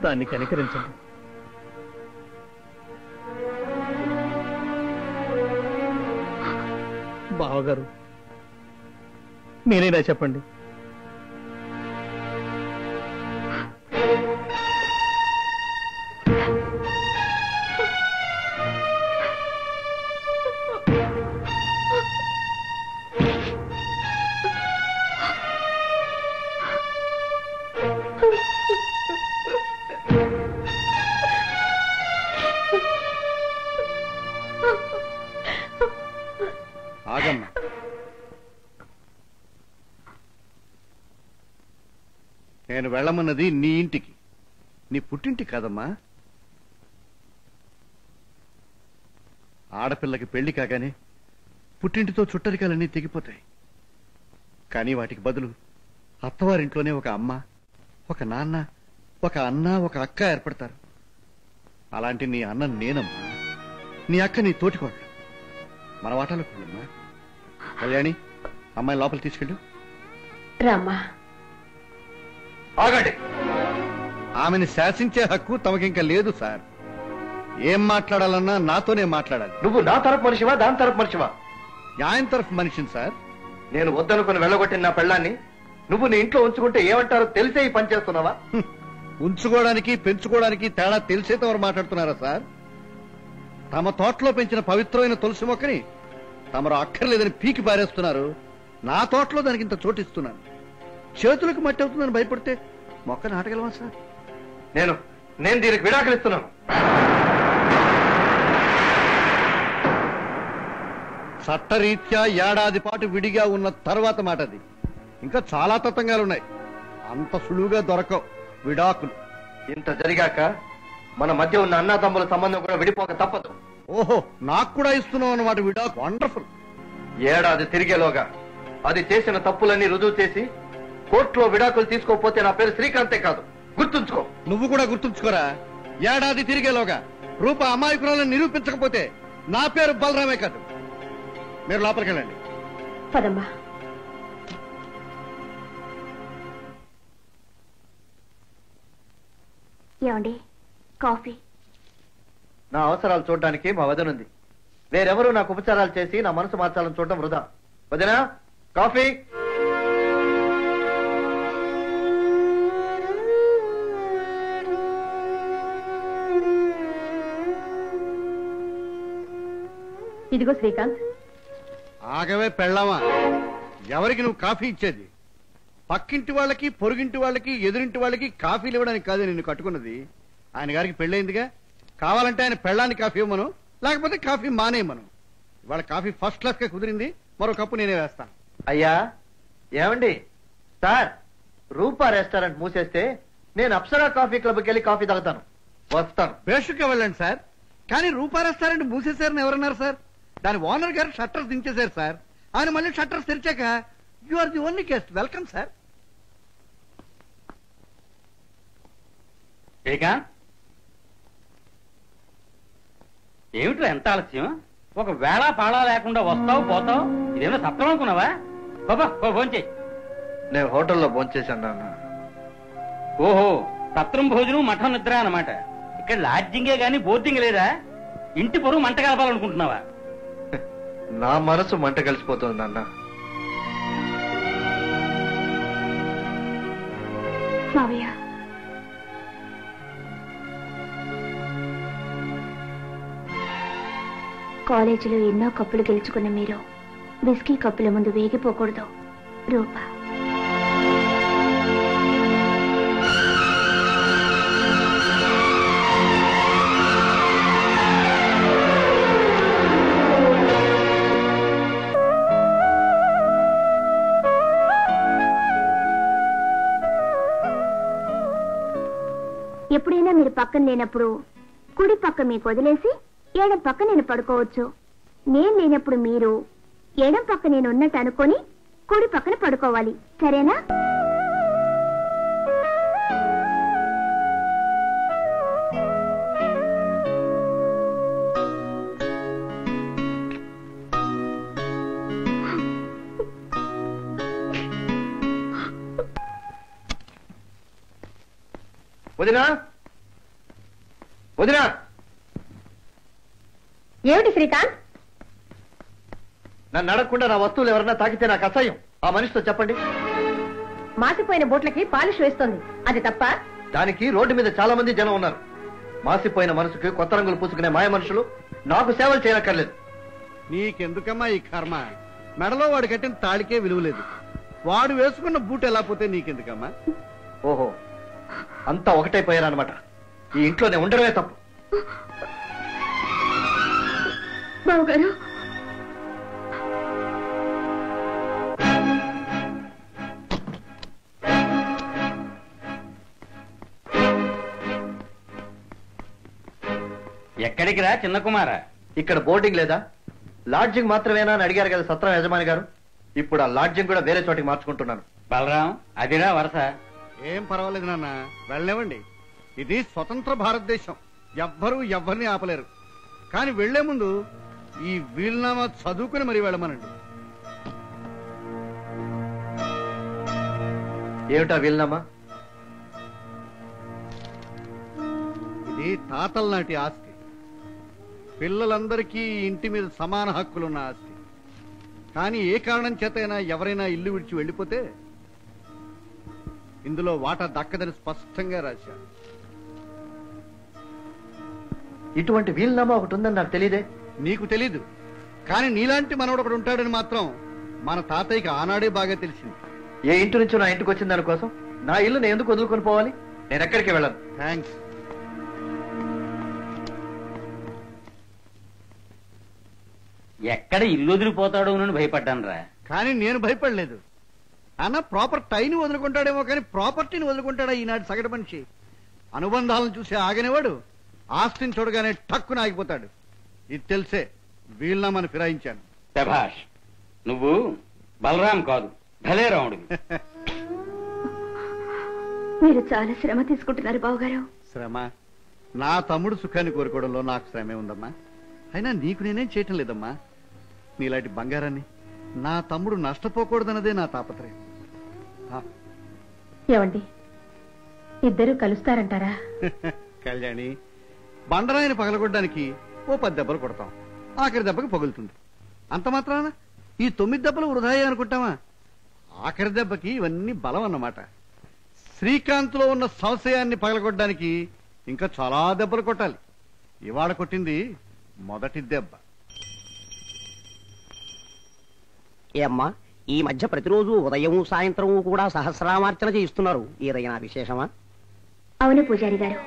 దాన్ని కనికరించండి. బావగారు, మీరేనా చెప్పండి. ఆగమ్మా. నేను వెళ్ళమన్నది నీ ఇంటికి, నీ పుట్టింటికి కాదమ్మా. ఆడపిల్లకి పెళ్లి కాగానే పుట్టింటితో చుట్టరికాలన్నీ తెగిపోతాయి. కానీ వాటికి బదులు అత్తవారింట్లోనే ఒక అమ్మ, ఒక నాన్న, ఒక అన్న, ఒక అక్క ఏర్పడతారు. అలాంటి నీ అన్న నేనమ్మా, నీ అక్క నీ తోటికోళ్ళు. మన వాటాలో కూడమ్మా. కళ్యాణి, అమ్మాయి లోపల తీసుకెళ్ళు. రామ్మా. ఆగండి. ఆమెను శాసించే హక్కు తమకింక లేదు సార్. ఏం మాట్లాడాలన్నా నాతోనే మాట్లాడాలి. నువ్వు నా తరపు మనిషివా, దాని తరపు మనిషివా? ఆయన తరఫు మనిషిని సార్. నేను వద్దనుకుని వెళ్ళగొట్టిన నా పెళ్ళాన్ని నువ్వు నీ ఇంట్లో ఉంచుకుంటే ఏమంటారో తెలిసే ఈ పని చేస్తున్నావా? ఉంచుకోవడానికి పెంచుకోవడానికి తేడా తెలిసేతో ఎవరు మాట్లాడుతున్నారా సార్? తమ తోటలో పెంచిన పవిత్రమైన తులసి మొక్కని తమరు అక్కర్లేదని పీకి పారేస్తున్నారు. నా తోటలో దానికి ఇంత చోటిస్తున్నాను. చేతులకు మట్టి అవుతుందని భయపడితే మొక్క నాటగలవా సార్? నేను దీనికి విడాకులిస్తున్నాను. చట్టరీత్యా ఏడాది పాటు విడిగా ఉన్న తర్వాత మాట అది. ఇంకా చాలా తతంగాలున్నాయి. అంత సులువుగా దొరకవు విడాకులు. ఇంత జరిగాక మన మధ్య ఉన్న అన్నాతమ్ముల సంబంధం కూడా విడిపోక తప్పదు. ఓహో, నాకు కూడా ఇస్తున్నావు అన్నమాట విడాకు. వండర్ఫుల్. ఏడాది తిరిగేలోగా అది చేసిన తప్పులన్నీ రుజువు చేసి కోర్టులో విడాకులు తీసుకోకపోతే నా పేరు శ్రీకాంతే కాదు, గుర్తుంచుకో. నువ్వు కూడా గుర్తుంచుకోరా. ఏడాది తిరిగేలోగా రూప అమాయకురాలను నిరూపించకపోతే నా పేరు బలరామే కాదు. మీరు లోపలికి వెళ్ళండి. పదమ్మా. ఏమండి, కాఫీ? నా అవసరాలు చూడడానికి మా వదనుంది. వేరెవరూ నాకు ఉపచారాలు చేసి నా మనసు మార్చాలని చూడటం వృధా. వదినా, కాఫీ. ఇదిగో శ్రీకాంత్. ఆగవే పెళ్ళామా, ఎవరికి నువ్వు కాఫీ ఇచ్చేది? పక్కింటి వాళ్ళకి, పొరుగింటి వాళ్ళకి, ఎదురింటి వాళ్ళకి కాఫీలు ఇవ్వడానికి కాదు నిన్ను కట్టుకున్నది. ఆయన గారికి పెళ్ళయిందిగా, కావాలంటే ఆయన పెళ్ళాన్ని కాఫీ ఇవ్వమను, లేకపోతే కాఫీ మానేయమను. ఇవాళ కాఫీ ఫస్ట్ క్లాస్ గా కుదిరింది, మరో కప్పు నేనే వేస్తాను. అయ్యా, ఏమండి సార్, రూపా రెస్టారెంట్ మూసేస్తే నేను అప్సరా కాఫీ క్లబ్కి వెళ్ళి కాఫీ తాగుతాను. వస్తాను. బేషుగ్గా వెళ్ళండి సార్. కానీ రూపా రెస్టారెంట్ మూసేశారని ఎవరన్నారు సార్? దాని ఓనర్ గారు షట్టర్స్ దించేశారు సార్. ఆయన మళ్ళీ షట్టర్స్ తెరిచాక you are the only guest. Welcome sir. ఏమిట్రా ఎంత ఆలస్యం? ఒక వేళ పాడా లేకుండా వస్తావు పోతావు. ఇదేమో సత్రం అనుకున్నావా? బాబా భోంచే. నేను హోటల్లో భోంచేశాను నాన్న. ఓహో, సత్రం భోజనం మఠం నిద్ర అన్నమాట. ఇక్కడ లాడ్జింగే గాని బోర్డింగ్ లేదా? ఇంటి పొరుగు మంట కలపాలనుకుంటున్నావా? నా మనసు మంట కలిసిపోతుంది నాన్న. మావయ్య, కాలేజీలో ఎన్నో కప్పులు గెలుచుకున్న మీరు విస్కీ కప్పుల ముందు వేగిపోకూడదు. రూపా, ఎప్పుడైనా మీరు పక్కన లేనప్పుడు కుడి పక్క మీకు వదిలేసి ఎడం పక్క నేను పడుకోవచ్చు. నేను లేనప్పుడు మీరు ఎడం పక్క నేను ఉన్నట్టు అనుకొని కుడి పక్కన పడుకోవాలి. సరేనా? వదినా, వదినా. ఏమిటి శ్రీకాంత్? నన్ను అడగకుండా నా వస్తువులు ఎవరన్నా తాకితే నాకు అసహ్యం. ఆ మనిషితో చెప్పండి. మాసిపోయిన బోట్లకి పాలిష్ వేస్తోంది, అది తప్ప? దానికి రోడ్డు మీద చాలా మంది జనం ఉన్నారు. మాసిపోయిన మనసుకి కొత్త రంగులు పూసుకునే మాయ మనుషులు నాకు సేవలు చేయనక్కర్లేదు. నీకెందుకమ్మా ఈ కర్మ? మెడలో వాడు కట్టిన తాళికే విలువలేదు. వాడు వేసుకున్న బూట్ ఎలా పోతే నీకెందుకమ్మా? ఓహో, అంతా ఒకటైపోయారనమాట. ఈ ఇంట్లోనే ఉండడమే తప్పు. బావగారు, ఎక్కడికి రా చిన్న కుమార? ఇక్కడ బోర్డింగ్ లేదా? లాడ్జింగ్ మాత్రమేనా అని అడిగారు కదా సత్రం యజమాని గారు. ఇప్పుడు ఆ లాడ్జింగ్ కూడా వేరే చోటికి మార్చుకుంటున్నాను. బలరాం, అదిరా వరస. ఏం పర్వాలేదు నాన్న, వెళ్ళనివ్వండి. ఇది స్వతంత్ర భారతదేశం, ఎవ్వరూ ఎవరిని ఆపలేరు. కానీ వెళ్లే ముందు ఈ వీలునామా చదువుకుని మరీ వెళ్ళమనండి. ఏమిటా వీలునామా? ఇది తాతల నాటి ఆస్తి. పిల్లలందరికీ ఇంటి మీద సమాన హక్కులున్న ఆస్తి. కానీ ఏ కారణం చేతైనా ఎవరైనా ఇల్లు విడిచి వెళ్ళిపోతే ఇందులో వాటా దక్కదని స్పష్టంగా రాశారు. ఇటువంటి వీలునామా ఒకటి ఉందని నాకు తెలియదే. నీకు తెలీదు, కానీ నీలాంటి మనవడు ఒకడు ఉంటాడని మాత్రం మన తాతయ్యకి ఆనాడే బాగా తెలిసింది. ఏ ఇంటి నుంచో నా ఇంటికి వచ్చిన దానికోసం నా ఇల్లు నేను ఎందుకు వదులుకొని పోవాలి? నేను ఎక్కడికి వెళ్ళను. థ్యాంక్స్. ఎక్కడ ఇల్లు వదిలిపోతాడో అని భయపడ్డాను రా. కానీ నేను భయపడలేదు. అన్న ప్రాపర్ టైని వదులుకుంటాడేమో కానీ ప్రాపర్టీని వదులుకుంటాడా ఈనాటి సగటు మనిషి? అనుబంధాలను చూసి ఆగనేవాడు ఆస్తిని చూడగానే టక్కున ఆగిపోతాడు. ఇది తెలిసే వీలునామాను ఫిరాయించాను. శభాష్, నువ్వు బలరాం కాదు, భలే రాముడు. మీరు చాలా శ్రమ తీసుకుంటున్నారు బావగారు. శ్రమ? నా తమ్ముడు సుఖాన్ని కోరుకోవడంలో నాకు శ్రమే ఉందమ్మా. అయినా నీకు నేనేం చేయటం లేదమ్మా. నీలాంటి బంగారాన్ని నా తమ్ముడు నష్టపోకూడదన్నదే నా తాపత్రయం. ఏమండి, ఇద్దరు కలుస్తారంటారా? కళ్యాణి, బండరాయిని పగలగొట్టడానికి ఓ 10 దెబ్బలు కొడతాం, ఆఖరి దెబ్బకి పగులుతుంది. అంత మాత్రాన ఈ 9 దెబ్బలు వృధాయే అనుకుంటామా? ఆఖరి దెబ్బకి ఇవన్నీ బలం అన్నమాట. శ్రీకాంత్లో ఉన్న సంశయాన్ని పగలగొట్టడానికి ఇంకా చాలా దెబ్బలు కొట్టాలి. ఇవాళ కొట్టింది మొదటి దెబ్బ. ఏమ్మా, ఈ మధ్య ప్రతిరోజు ఉదయం సాయంత్రం కూడా సహస్రామార్చన చేయిస్తున్నారు, ఏదైనా విశేషమా? అవును పూజారి గారు,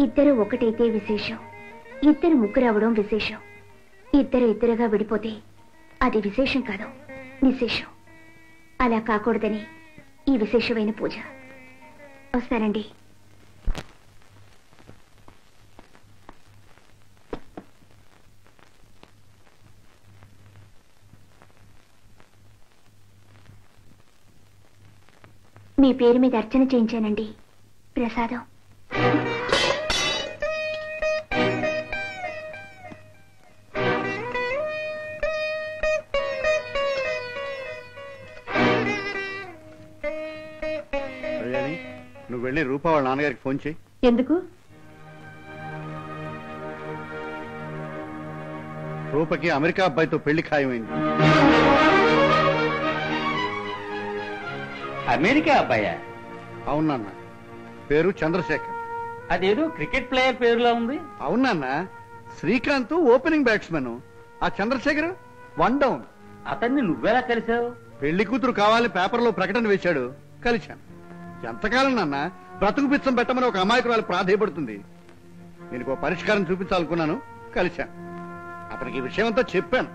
ఇద్దరు ఒకటైతే విశేషం, ఇద్దరు ముగ్గురు అవడం విశేషం. ఇద్దరు ఇద్దరుగా విడిపోతే అది విశేషం కాదు, నిశేషం. అలా కాకూడదని ఈ విశేషమైన పూజ. వస్తానండి. మీ పేరు మీద అర్చన చేయించానండి, ప్రసాదం. కళ్యాణి, నువ్వు వెళ్ళి రూపా వాళ్ళ నాన్నగారికి ఫోన్ చేయి. ఎందుకు? రూపకి అమెరికా అబ్బాయితో పెళ్లి ఖాయమైంది. అమెరికా అబ్బాయా? అవునన్న, పేరు చంద్రశేఖర్. అదేదో క్రికెట్ ప్లేయర్ పేరులా ఉంది. అవునన్న, శ్రీకాంత్ ఓపెనింగ్ బ్యాట్స్మెన్, ఆ చంద్రశేఖర్ 1 డౌన్. అతన్ని నువ్వెలా కలిసావు? పెళ్లి కూతురు కావాలని పేపర్లో ప్రకటన వేశాడు, కలిశాను. ఎంతకాలం నాన్న బ్రతుకు పిచ్చం పెట్టమని ఒక అమాయకురాలు ప్రాధేయపడుతుంది. నేను పరిష్కారం చూపించాలనుకున్నాను, కలిశాను. అతనికి ఈ విషయం అంతా చెప్పాను.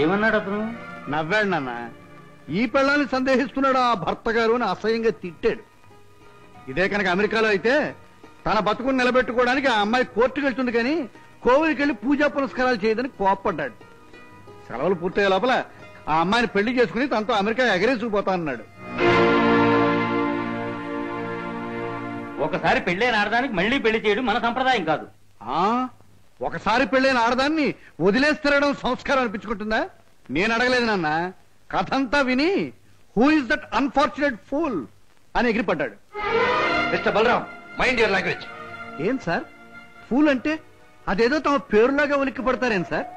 ఏమన్నాడు అతను? నవ్వాడు నాన్న. ఈ పెళ్ళాన్ని సందేహిస్తున్నాడు ఆ భర్త గారు అని అసహ్యంగా తిట్టాడు. ఇదే కనుక అమెరికాలో అయితే తన బతుకుని నిలబెట్టుకోవడానికి ఆ అమ్మాయి కోర్టుకు వెళ్తుంది కానీ కోవిలికి వెళ్లి పూజా పునస్కారాలు చేయదని కోప్పడ్డాడు. సెలవులు పూర్తయ్యే లోపల ఆ అమ్మాయిని పెళ్లి చేసుకుని తనతో అమెరికా ఎగరేసుకుపోతానన్నాడు. ఒకసారి పెళ్ళైన ఆడదానికి మళ్ళీ పెళ్లి చేయడం మన సంప్రదాయం కాదు. ఒకసారి పెళ్ళైన ఆడదాన్ని వదిలేసి తిరగడం సంస్కారం అనిపించుకుంటుందా? నేను అడగలేదు నాన్న. కథంతా విని who is that unfortunate fool అని ఎగిరిపడ్డాడు. Mister Balaram, mind your language. ఏం సార్, ఫూల్ అంటే అదేదో తమ పేరులాగా ఉలిక్కి పడతారేం సార్?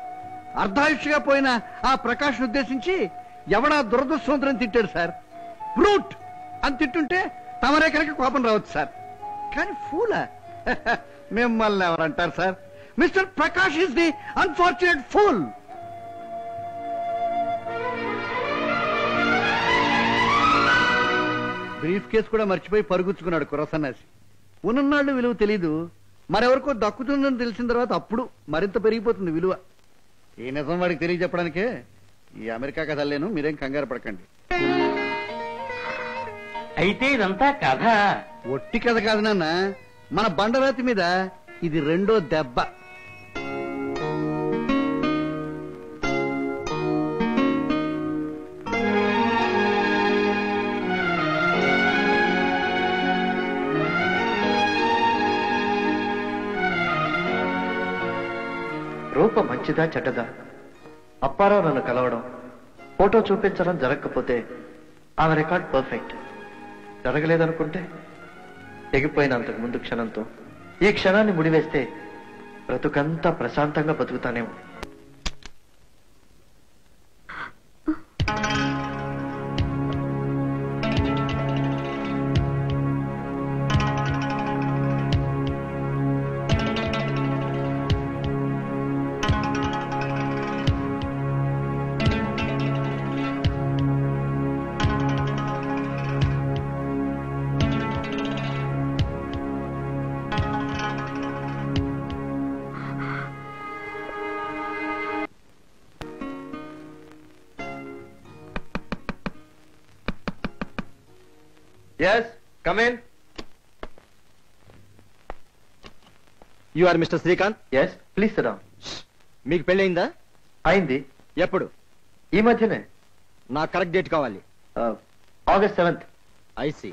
అర్ధాయుష్గా పోయిన ఆ ప్రకాష్ ఉద్దేశించి ఎవడా దురదృష్టవంతుని తిట్టాడు సార్. బ్రూట్ అని తిట్టుంటే తమరే కనుక కోపం రావచ్చు సార్. కానీ ఫూలా? మిమ్మల్ని ఎవరంటారు sir? Mister Prakash is the unfortunate fool. Briefcase కూడా మర్చిపోయి పరుగుచ్చుకున్నాడు కుర్రసన్నాసి. ఉన్ననాళ్ళు విలువ తెలీదు, మరెవరికో దక్కుతుందని తెలిసిన తర్వాత అప్పుడు మరింత పెరిగిపోతుంది విలువ. ఈ నిజం వాడికి తెలియజెప్పడానికే ఈ అమెరికా కథ లేను, మీరేం కంగారు పడకండి. అయితే ఇదంతా కథ. ఒట్టి కథ కాదు నాన్న, మన బండరాతి మీద ఇది రెండో దెబ్బ. రూప మంచిదా చెడ్డదా? అప్పారావు నన్ను కలవడం, ఫోటో చూపించడం జరగకపోతే ఆమె రికార్డ్ పర్ఫెక్ట్. జరగలేదనుకుంటే తెగిపోయినంతకు ముందు క్షణంతో ఈ క్షణాన్ని ముడివేస్తే బ్రతుకంతా ప్రశాంతంగా బతుకుతానేమో. Yes, come in. You are Mr. Srikanth? Yes, please sit down. మీకు పెళ్ళయిందా? అయింది. ఎప్పుడు? ఈ మధ్యనే. నాకు కరెక్ట్ డేట్ కావాలి. August 7th. ఐసి.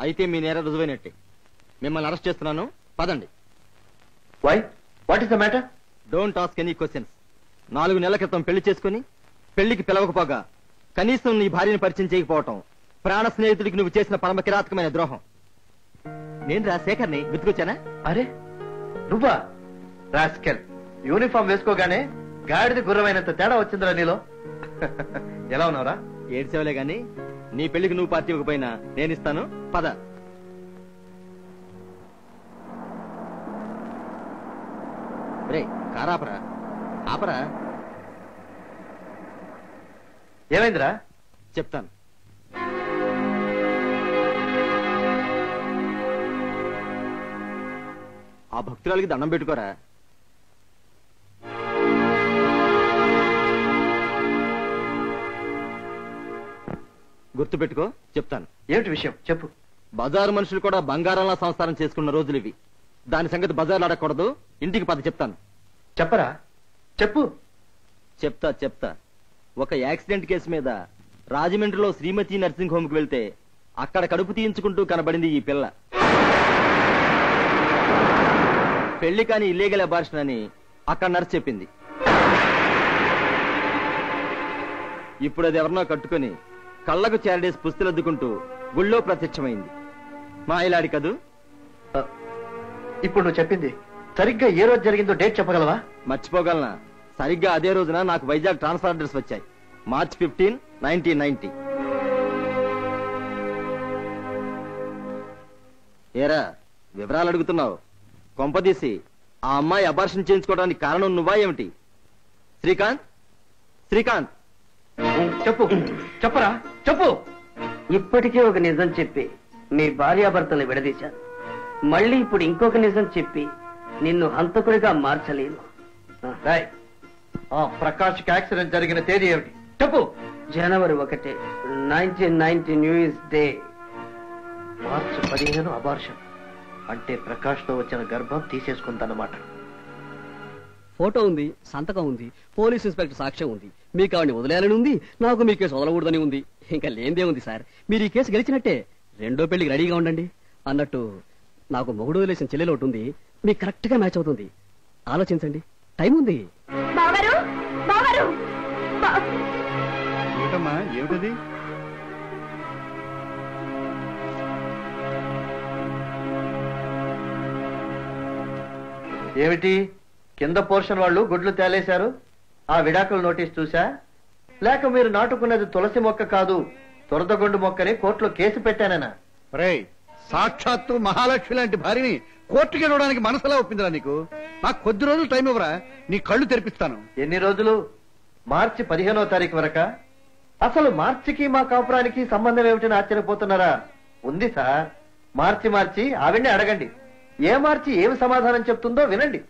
అయితే మీ నేర రుజువైనట్టే. మిమ్మల్ని అరెస్ట్ చేస్తున్నాను. పదండి. Why? What is the matter? Don't ask any questions. 4 నెలల క్రితం పెళ్లి చేసుకుని పెళ్లికి పిలవకపోగా కనీసం నీ భార్యను పరిచయం చేయకపోవటం ప్రాణ స్నేహితుడికి నువ్వు చేసిన పరమ కిరాతకమైన ద్రోహం. నేను రా శేఖర్ని గుర్తుకొచ్చానా? అరే నువ్వా? రాస్కెల్, యూనిఫామ్ వేసుకోగానే గాడిది గుర్రమైనంత తేడా వచ్చిందిరా నీలో. ఎలా ఉన్నావురా? ఏడ్చేవలే గాని నీ పెళ్లికి నువ్వు పార్టీ ఇవ్వకపోయినా నేను ఇస్తాను. పద. రే కారాపరా, ఆపరా. ఏమైందిరా? చెప్తాను. ఆ భక్తురాలకి దండం పెట్టుకోరా. గుర్తు పెట్టుకో, చెప్తాను. ఏమిటి విషయం చెప్పు. బజారు మనుషులు కూడా బంగారంలా సంసారం చేసుకున్న రోజులు ఇవి. దాని సంగతి బజార్లు అడగకూడదు. ఇంటికి పద చెప్తాను. చెప్పరా? చెప్పు. చెప్తా. ఒక యాక్సిడెంట్ కేసు మీద రాజమండ్రిలో శ్రీమతి నర్సింగ్ హోమ్ కు వెళ్తే అక్కడ కడుపు తీయించుకుంటూ కనబడింది ఈ పిల్ల. పెళ్లి కాని ఇల్లీగల్ అబార్షన్ అని అక్కడ నర్స్ చెప్పింది. ఇప్పుడు అది ఎవరినో కట్టుకుని కళ్ళకు చేరడేసి పుస్తులద్దుకుంటూ గుళ్ళో ప్రత్యక్షమైంది. మా ఇలాడి కదూ. ఇప్పుడు నువ్వు చెప్పింది సరిగ్గా ఏ రోజు జరిగిందో డేట్ చెప్పగలవా? మర్చిపోగలనా? సరిగ్గా అదే రోజున నాకు వైజాగ్ ట్రాన్స్ఫర్ ఆర్డర్స్ వచ్చాయి. March 15, 1990. ఏరా వివరాలు అడుగుతున్నావు? కొంపదీసి ఆ అమ్మాయి అబార్షన్ చేయించుకోవడానికి కారణం నువ్వా ఏమిటి? శ్రీకాంత్, చెప్పరా? చెప్పు. ఇప్పటికే ఒక నిజం చెప్పి మీ భార్యాభర్తల్ని విడదీశాను. మళ్ళీ ఇప్పుడు ఇంకొక నిజం చెప్పి నిన్ను హంతకుడిగా మార్చలేను. ప్రకాష్ కి యాక్సిడెంట్ జరిగిన తేదీ ఏమిటి చెప్పు. January 1, 1990 new year's day. March 15 abortion అంటే ప్రకాష్ తో వచ్చిన గర్భం తీసేసుకుందన్నమాట. ఫోటో ఉంది, సంతకం ఉంది, పోలీస్ ఇన్స్పెక్టర్ సాక్ష్యం ఉంది. మీకు ఆవిడని వదిలేయాలని ఉంది, నాకు మీ కేసు వదలకూడదని ఉంది. ఇంకా లేనిదే ఉంది సార్. మీరు ఈ కేసు గెలిచినట్టే. రెండో పెళ్లికి రెడీగా ఉండండి. అన్నట్టు నాకు మొగుడు వదిలేసిన చెల్లెలు ఒకటి ఉంది. మీకు కరెక్ట్ గా మ్యాచ్ అవుతుంది. ఆలోచించండి, టైం ఉంది. ఏమిటమ్మా? ఏమిటది? ఏమిటి? కింద పోర్షన్ వాళ్ళు గుడ్లు తేలేశారు. ఆ విడాకుల నోటీస్ చూసా? లేక మీరు నాటుకున్నది తులసి మొక్క కాదు తురదగొండు మొక్కని కోర్టులో కేసు పెట్టానన్నా? రేయ్, సాక్షాత్తు మహాలక్ష్మి లాంటి భార్యని కోర్టుకి వెళ్ళడానికి మనసులా ఒప్పిందిరా నీకు? నాకు కొద్ది రోజులు టైం ఇవ్వరా, నీ కళ్ళు తెరిపిస్తాను. ఎన్ని రోజులు? మార్చి 15వ తారీఖు వరక? అసలు మార్చికి మా కాపురానికి సంబంధం ఏమిటని ఆశ్చర్యపోతున్నారా? ఉంది సార్. మార్చి ఆవిడ్ని అడగండి. ఏ మార్చి ఏమి సమాధానం చెప్తుందో వినండి.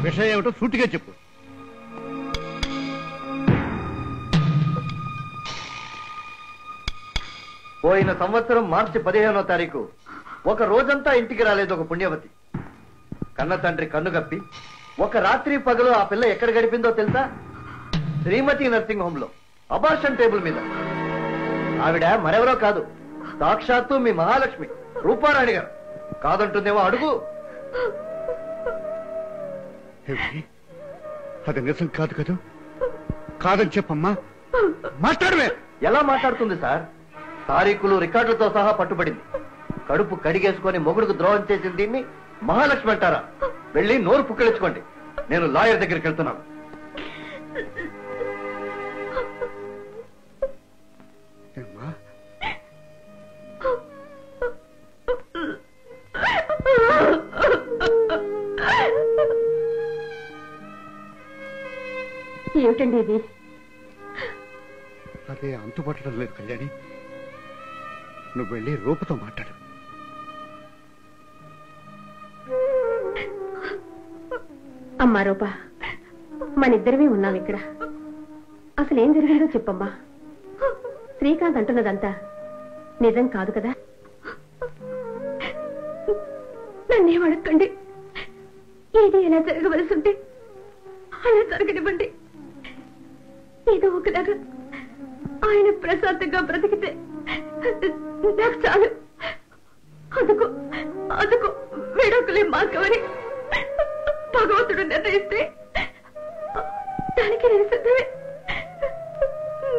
విషయం ఏమిటో సూటిగా చెప్పు. పోయిన సంవత్సరం మార్చి 15వ తారీఖు ఒక రోజంతా ఇంటికి రాలేదు ఒక పుణ్యవతి. కన్న తండ్రి కన్ను గప్పి ఒక రాత్రి పగలు ఆ పిల్ల ఎక్కడ గడిపిందో తెలుసా? శ్రీమతి నర్సింగ్ హోమ్ లో అబార్షన్ టేబుల్ మీద. ఆవిడ మరెవరో కాదు, సాక్షాత్తు మీ మహాలక్ష్మి రూపారాణి గారు. కాదంటుందేమో అడుగు. అది నిజం కాదు కదా? కాదని చెప్పమ్మా. మాట్లాడవే. ఎలా మాట్లాడుతుంది సార్? తారీఖులు రికార్డులతో సహా పట్టుబడింది. కడుపు కడిగేసుకొని మొగుడుకు ద్రోహం చేసిన దీన్ని మహాలక్ష్మి అంటారా? వెళ్ళి నోరు పుక్కిలించుకోండి. నేను లాయర్ దగ్గరికి వెళ్తున్నాను. ఏమిటండి ఇది? అదే అంతుపట్టడం లేదు కళ్యాణి. నువ్వు వెళ్ళి రూపతో మాట్లాడు. అమ్మా రూప, మనిద్దరమే ఉన్నాం ఇక్కడ. అసలేం జరిగిందో చెప్పమ్మా. శ్రీకాంత్ అంటున్నదంతా నిజం కాదు కదా? నన్నేం అడగండి. ఏది ఎలా జరగవలసి ఉంటే అలా జరగనివ్వండి. ఏదో ఒకలాగా ఆయన ప్రశాంతంగా బ్రతికితే నాకు చాలు. అందుకు అందుకు విడాకులే మార్గమని భగవంతుడు నిర్ణయిస్తే దానికి నేను సిద్ధమే.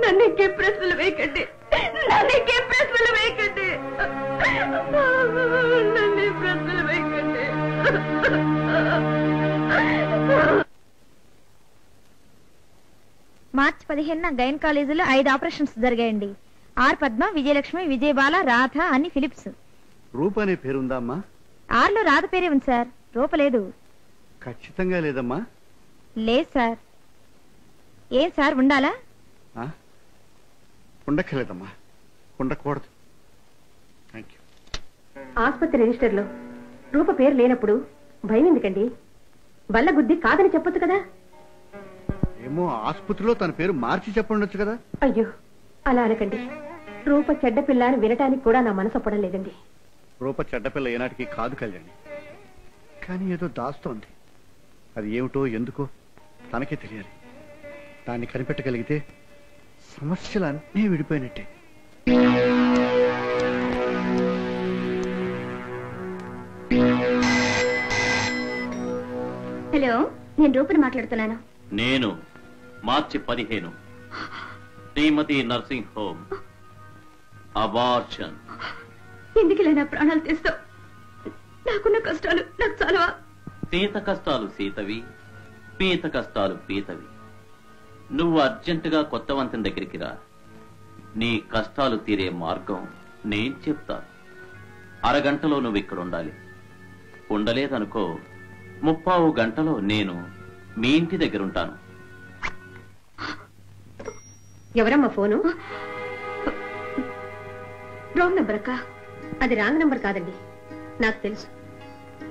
నన్ను ప్రశ్నలు వేయకండి. నన్ను ప్రశ్నలు వేయకండి. నన్ను ప్రశ్నలు వేయకండి. మార్చి 15న గైన్ కాలేజీలో 5 ఆపరేషన్స్ జరిగాయండి. ఆర్ పద్మ, విజయలక్ష్మి, విజయబాల, రాధ అని ఫిలిప్స్. రూప అనే పేరుందా అమ్మా? ఆర్లో రాధ పేరే ఉంది సార్, రూప లేదు. ఖచ్చితంగా లేదమ్మా? లేదు సార్. ఏం సార్ ఉండాలా? ఉండక్కర్లేదమ్మా, ఉండకూడదు. Thank you. ఆసుపత్రి రిజిస్టర్లో రూప పేరు లేనప్పుడు భయం ఎందుకండి? బల్ల గుద్ది కాదని చెప్పొచ్చు కదా? ఏమో, ఆసుపత్రిలో తన పేరు మార్చి చెప్పండొచ్చు కదా? అయ్యో, అలా అనకండి. రూప చెడ్డ పిల్ల అని వినటానికి కూడా నా మనసు ఒప్పడం లేదండి. రూప చెడ్డపిల్ల ఏనాటికి కాదు కళ్యాణి. కానీ ఏదో దాస్తోంది. అది ఏమిటో ఎందుకో తనకే తెలియాలి. దాన్ని కనిపెట్టగలిగితే సమస్యలు అన్నీ విడిపోయినట్టే. హలో, నేను రూపని మాట్లాడుతున్నాను. నేను మార్చి 15 శ్రీమతి నర్సింగ్ హోమ్ అబార్షన్. ఎందుకు ఇలా నా ప్రాణాలు తీస్తావు? నాకున్న కష్టాలు నాకు చాలవా? సీత కష్టాలు సీతవి, పీత కష్టాలు పీతవి. నువ్వు అర్జెంటుగా కొత్త వంతెన దగ్గరికి రా. నీ కష్టాలు తీరే మార్గం నేను చెప్తాను. అరగంటలో నువ్వు ఇక్కడ ఉండాలి. ఉండలేదనుకో 30 గంటలో నేను మీ ఇంటి దగ్గర ఉంటాను. ఎవరమ్మా ఫోను? రాంగ్ నంబర్ అక్క. అది రాంగ్ నంబర్ కాదండి, నాకు తెలుసు.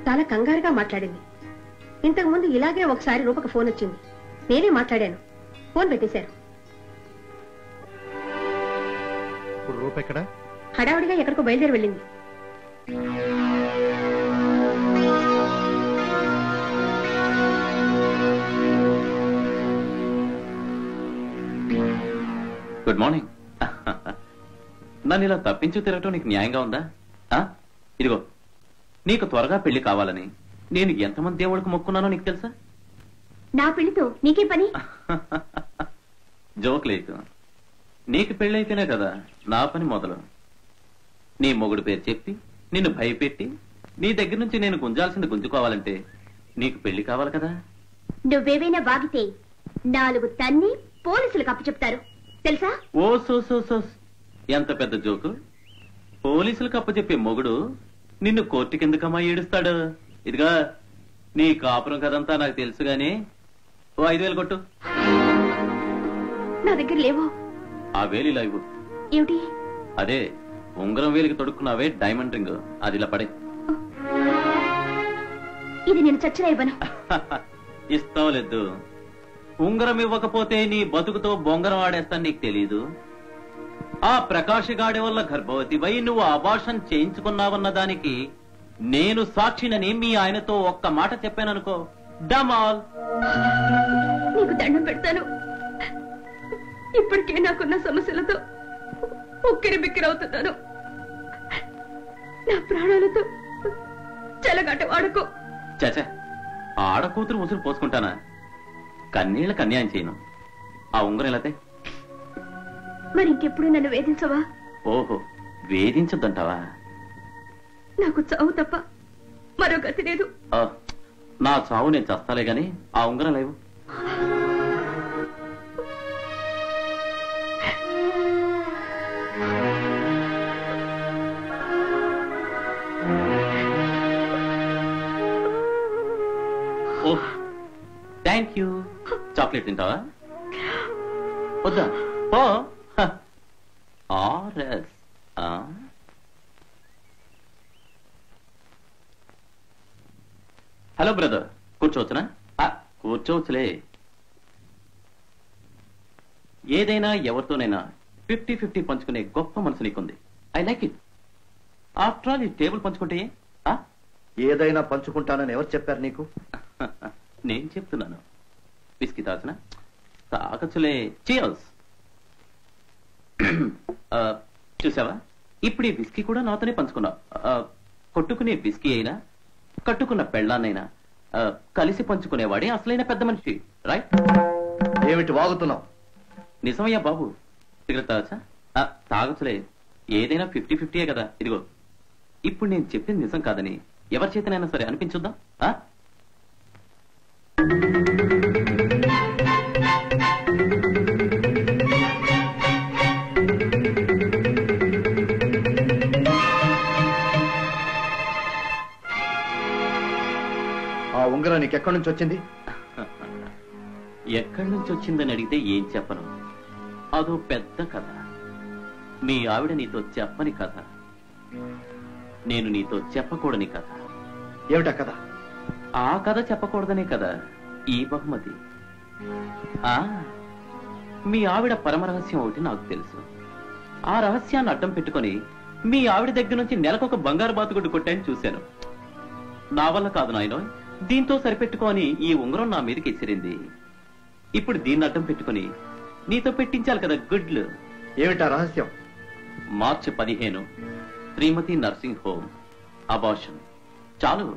చాలా కంగారుగా మాట్లాడింది. ఇంతకు ముందు ఇలాగే ఒకసారి రూపకు ఫోన్ వచ్చింది. నేనే మాట్లాడాను. ఫోన్ పెట్టేశారు. రూప ఎక్కడ? హడావుడిగా ఎక్కడికో బయలుదేరి వెళ్ళింది. Good morning. నన్ను ఇలా తప్పించు తిరగటం నీకు న్యాయంగా ఉందా? ఇదిగో, నీకు త్వరగా పెళ్లి కావాలని నేను ఎంతమంది దేవుడికి మొక్కున్నానో నీకు తెలుసా? నా పెళ్లితో నీకే పని? జోక్ లేదు. నీకు పెళ్ళైతేనే కదా నా పని మొదలు. నీ మొగుడు పేరు చెప్పి నిన్ను భయపెట్టి నీ దగ్గర నుంచి నేను గుంజాల్సింది గుంజుకోవాలంటే నీకు పెళ్లి కావాలి కదా. నువ్వేవైనా వాగితే 4 తన్ని పోలీసులకు అప్పచెప్తారు తెలుసా? ఓ సో ఎంత పెద్ద జోకు. పోలీసులకు అప్పచెప్పే మొగుడు నిన్ను కోర్టు కిందకమ్మా ఏడుస్తాడు. ఇదిగా నీ కాపురం కదంతా నాకు తెలుసు గాని ఓ 5,000 కొట్టు. నా దగ్గర లేవో. ఆ వేలు ఇలా ఇవ్వు. ఏమిటి? అదే ఉంగరం వేలికి తొడుక్కున్నావే డైమండ్ రింగ్, అది ఇలా పడే. ఇది నేను చచ్చినా ఇవ్వను. ఇస్తావు లేదు. ఉంగరం ఇవ్వకపోతే నీ బతుకుతో బొంగరం ఆడేస్తాను నీకు తెలీదు. ఆ ప్రకాష్ గాడి వల్ల గర్భవతివై నువ్వు అబార్షన్ చేయించుకున్నావన్న దానికి నేను సాక్షినని మీ ఆయనతో ఒక్క మాట చెప్పాననుకో, డమాల్. నీకు దండం పెడతాను. ఇప్పటికే నాకున్న సమస్యలతో ఉక్కిరి బిక్కిరవుతున్నాను. నా ప్రాణాలతో చెలగాట వాడుకో. చచ, ఆడకూతురు ముసురు పోసుకుంటానా? కన్నీళ్ళకి అన్యాయం చేయను. ఆ ఉంగరం ఎలాతే? మరి ఇంకెప్పుడు నన్ను వేధించవా? ఓహో, వేధించొద్దంటావా? నాకు చావు తప్ప మరో గతి లేదు. నా చావు నేను చస్తాలే గాని ఆ ఉంగరం లేవు. ఓహ్, థ్యాంక్ యూ. చాక్లెట్ తింటావా? వద్దా? ఓ ఆర్ఎస్. హలో బ్రదర్, కూర్చోవచ్చునా? కూర్చోవచ్చులే. ఏదైనా ఎవరితోనైనా 50-50 పంచుకునే గొప్ప మనసు నీకుంది. I like it. After all ఈ టేబుల్ పంచుకుంటే ఏదైనా పంచుకుంటానని ఎవరు చెప్పారు నీకు? నేను చెప్తున్నాను. విస్కీ తాగచ్చునా? తాగచ్చులే. చియర్స్. చూసావా, ఇప్పుడు ఈ విస్కీ కూడా నాతోనే పంచుకున్నావు. కొట్టుకునే విస్కీ అయినా కట్టుకున్న పెళ్ళాన్నైనా కలిసి పంచుకునేవాడే అసలైన పెద్ద మనిషి. రైట్? ఏమిటి వాగుతున్నావు? నిజమయ్యా బాబు. సిగరెట్ తాగచ్చా? తాగచ్చులే. ఏదైనా 50-50 కదా. ఇదిగో, ఇప్పుడు నేను చెప్పింది నిజం కాదని ఎవరి చేతనైనా సరే అనిపించుద్దాం. ఆ ఉంగరం నీకు ఎక్కడి నుంచి వచ్చింది? ఎక్కడి నుంచి వచ్చిందని అడిగితే ఏం చెప్పను. అదో పెద్ద కథ. మీ ఆవిడ నీతో చెప్పని కథ, నేను నీతో చెప్పకూడని కథ. ఏమిటా కథ? ఆ కథ చెప్పకూడదనే కదా ఈ బహుమతి. మీ ఆవిడ పరమరహస్యం ఒకటి నాకు తెలుసు. ఆ రహస్యాన్ని అడ్డం పెట్టుకుని మీ ఆవిడ దగ్గర నుంచి నెలకొక బంగారు బాతుగుడ్డు కొట్టాయని చూశాను. నా వల్ల కాదు నాయనో, దీంతో సరిపెట్టుకొని ఈ ఉంగరం నా మీదకి ఎసిరింది. ఇప్పుడు దీన్ని అడ్డం పెట్టుకుని నీతో పెట్టించాలి కదా గుడ్లు. ఏమిటా రహస్యం? మార్చి 15 శ్రీమతి నర్సింగ్ హోమ్, అబార్షన్. చాలు,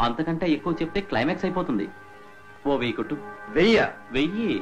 అంతకంటే ఎక్కువ చెప్తే క్లైమాక్స్ అయిపోతుంది. ఓ 1000 కొట్టు. 1000.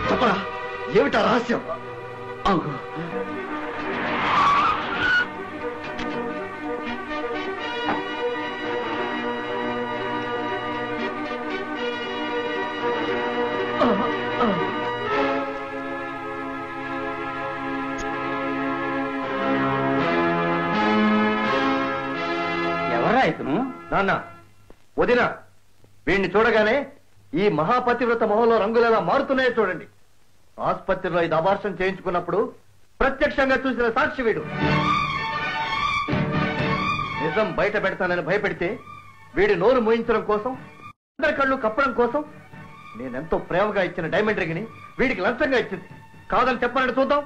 చెప్పరా, ఏమిటా రహస్యం? ఎవరా ఇతను? నాన్న, వదిన, వీడిని చూడగానే ఈ మహాపతివ్రత మొహంలో రంగులెలా మారుతున్నాయో చూడండి. ఆసుపత్రిలో ఇది అబార్షన్ చేయించుకున్నప్పుడు ప్రత్యక్షంగా చూసిన సాక్షి వీడు. నిజం బయట పెడతానని భయపెడితే వీడి నోరు మోయించడం కోసం, అందరి కళ్ళు కప్పడం కోసం నేనెంతో ప్రేమగా ఇచ్చిన డైమండ్ రింగ్ ని వీడికి లంచంగా ఇచ్చింది. కాదని చెప్పనండి చూద్దాం.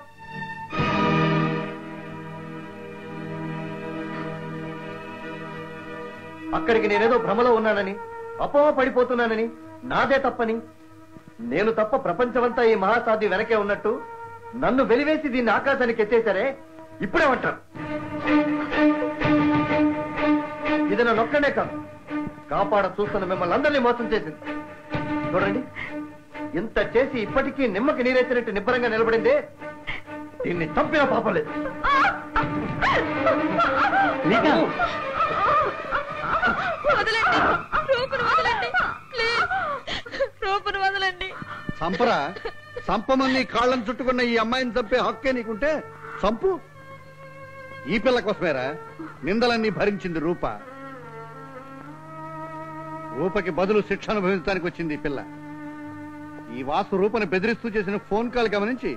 అక్కడికి నేనేదో భ్రమలో ఉన్నానని, అపోహ పడిపోతున్నానని, నాదే తప్పని, నేను తప్ప ప్రపంచమంతా ఈ మహాసాధ్యం వెనకే ఉన్నట్టు నన్ను వెలివేసి దీన్ని ఆకాశానికి ఎత్తేశారే, ఇప్పుడేమంటారు? ఇది నా నొక్కనే కాదు, కాపాడ చూస్తున్న మిమ్మల్ని అందరినీ మోసం చేసింది. చూడండి, ఇంత చేసి ఇప్పటికీ నిమ్మకి నీరెత్తినట్టు నిబ్బరంగా నిలబడిందే, దీన్ని చంపిన పాపం లేదు. సంపరా, సంపమని కాళ్ళని చుట్టుకున్న ఈ అమ్మాయిని చంపే హక్కే నీకుంటే సంపు. ఈ పిల్ల కోసమేరా నిందలన్నీ భరించింది రూప. రూపకి బదులు శిక్ష అనుభవించడానికి వచ్చింది ఈ పిల్ల. ఈ వాసు రూపని బెదిరిస్తూ చేసిన ఫోన్ కాల్ గమనించి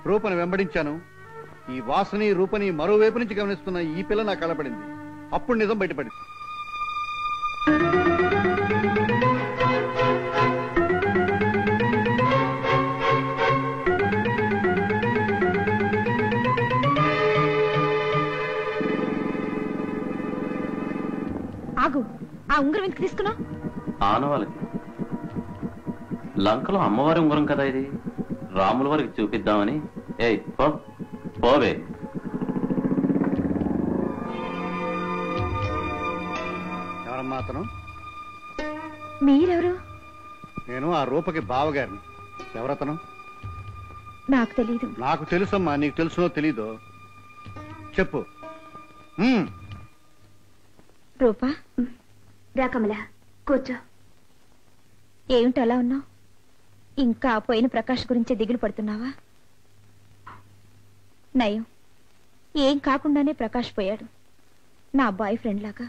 రూపని వెంబడించాను. ఈ వాసుని రూపని మరోవైపు నుంచి గమనిస్తున్న ఈ పిల్ల నా కలపడింది. అప్పుడు నిజం బయటపడింది. ఆగు, ఆ ఉంగరం ఎందుకు తీసుకున్నావు? ఆనవాళ్ళకి లంకలో అమ్మవారి ఉంగరం కదా ఇది, రాముల వారికి చూపిద్దామని. ఏయ్ పోవే. ఎవరమ్మా అతను? మీరెవరు? నేను ఆ రూపకి బావగారిని. ఎవరతను? నాకు తెలీదు. నాకు తెలుసమ్మా, నీకు తెలుసునో తెలీదో చెప్పు. రూపా, రా కమల, కూర్చో. ఏమిటి అలా ఉన్నావు? ఇంకా పోయిన ప్రకాష్ గురించే దిగులు పడుతున్నావా? నయం, ఏం కాకుండానే ప్రకాష్ పోయాడు. నా బాయ్ ఫ్రెండ్ లాగా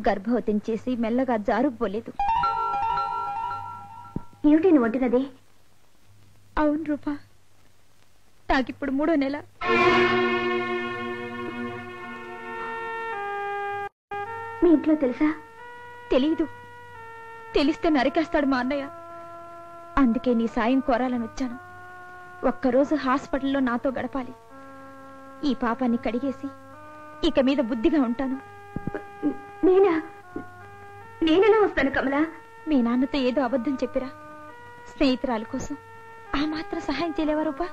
గర్భవతిని చేసి మెల్లగా జారుకుపోలేదు. ఏమిటి నువ్వు ఒంటిగదే? అవును రూపా, నాకిప్పుడు 3వ నెల. మీ ఇంట్లో తెలుసా? తెలీదు. తెలిస్తే నరికేస్తాడు మా అన్నయ్య. అందుకే నీ సాయం కోరాలని వచ్చాను. ఒక్కరోజు హాస్పిటల్లో నాతో గడపాలి. ఈ పాపాన్ని కడిగేసి ఇక మీద బుద్ధిగా ఉంటాను. నేనెలా వస్తాను కమలా? మీ నాన్నతో ఏదో అబద్ధం చెప్పిరా. స్నేహితురాలు కోసం ఆ మాత్రం సహాయం చేయలేవా రూపా?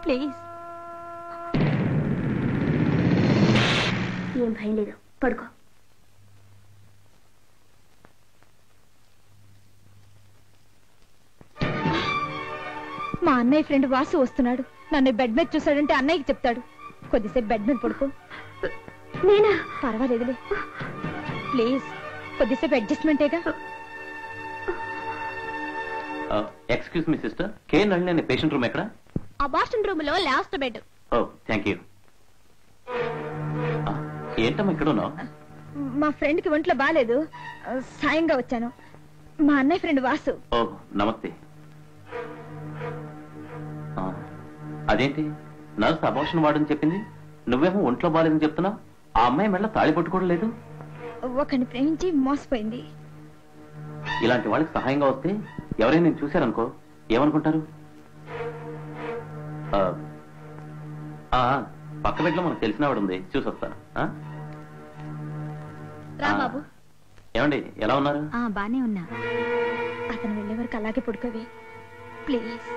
ప్లీజ్. ఏం భయం లేదు, పడుకో. మా అన్నయ్య ఫ్రెండ్ వాసు వస్తున్నాడు. నన్ను బెడ్ మీద చూసాడంటే అన్నయ్యకి చెప్తాడు. కొద్దిసేపు బెడ్ మీద పడుకో. నేనా? పర్వాలేదులే, ప్లీజ్. కొద్దిసేపు అడ్జస్ట్మెంటేగా. Excuse me sister, K Nalini అనే పేషెంట్ రూమ్ ఎక్కడ? అబార్షన్ రూమ్ లో last bed. Oh thank you. ఏంటమ్మా ఇక్కడ ఉన్నావు? మా ఫ్రెండ్ కి ఒంట్లో బాలేదు, సాయంగా వచ్చాను. మా అన్నయ్య ఫ్రెండ్ వాసు. ఓ నమస్తే. అదేంటి నర్స్ అబార్షన్ వాడని చెప్పింది, నువ్వేమో ఒంట్లో బాలేదని చెప్తున్నావు? ఆ అమ్మాయి మెళ్ళ తాళి పట్టుకోవడం లేదు. ఒకరిని ప్రేమించి మోసపోయింది. ఇలాంటి వాళ్ళకి సహాయంగా వస్తే ఎవరైనా నేను చూశారనుకో ఏమనుకుంటారు? పక్క బెడ్లో మనకు తెలిసిన వాడు ఉంది, చూసి వస్తాను. బాబు. ఏమండి ఎలా ఉన్నారు? బానే ఉన్నా. అతను వెళ్ళే వరకు అలాగే పడుకోవే ప్లీజ్.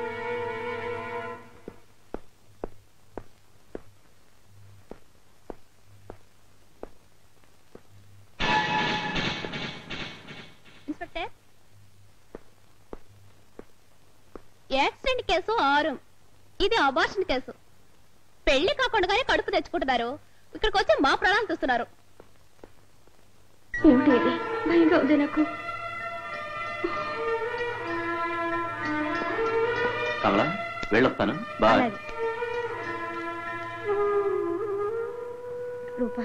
ఇన్స్పెక్టర్, యాక్సిడెంట్ కేసు 6, ఇది అబార్షన్ కేసు. పెళ్లి కాకుండానే కడుపు తెచ్చుకుంటున్నారు, ఇక్కడికి వచ్చి మా ప్రాణాలు చూస్తున్నారు. ఏమిటి ఇది? భయంగా ఉంది నాకు. కమలా వెళ్ళొస్తాను, బాయ్. రూపా,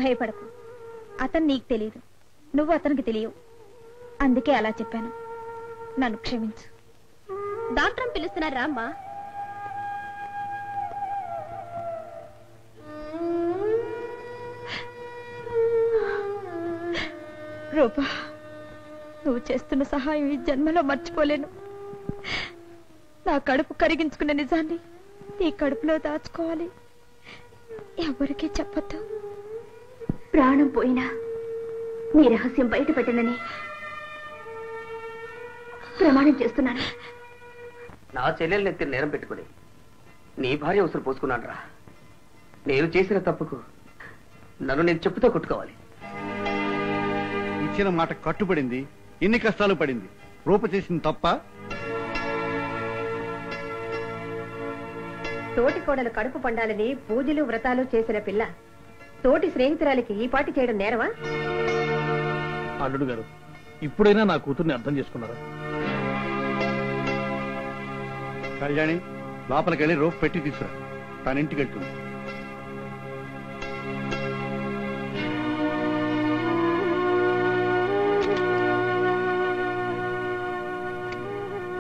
భయపడకు. అతను నీకు తెలియదు, నువ్వు అతనికి తెలియవు. అందుకే అలా చెప్పాను. నన్ను క్షమించు. డాక్టర్ పిలుస్తున్నారా అమ్మా? రూపా, నువ్వు చేస్తున్న సహాయం ఈ జన్మలో మర్చిపోలేను. నా కడుపు కరిగించుకున్న నిజాన్ని నీ కడుపులో దాచుకోవాలి. ఎవరికీ చెప్పొద్దు. ప్రాణం పోయినా మీ రహస్యం బయట పెట్టనని ప్రమాణం చేస్తున్నాను. నా చెల్లెల్ని ఎత్తి నేరం పెట్టుకుని నీ భార్య ఉసురు పోసుకున్నాను రా. నేను చేసిన తప్పుకు నన్ను నేను చెప్పుతో కొట్టుకోవాలి. ఇచ్చిన మాట కట్టుబడింది, ఇన్ని కష్టాలు పడింది. రూప చేసింది తప్ప? తోటి కోడలు కడుపు పండాలని పూజలు వ్రతాలు చేసిన పిల్ల తోటి స్నేహితురాలికి ఈ పాటి చేయడం నేరవా? అల్లుడు గారు, ఇప్పుడైనా నా కూతుర్ని అర్థం చేసుకున్నారా? కళ్యాణి, లోపలికి వెళ్ళి రూపు పెట్టి తీసుకురా. తన ఇంటికి వెళ్తుంది.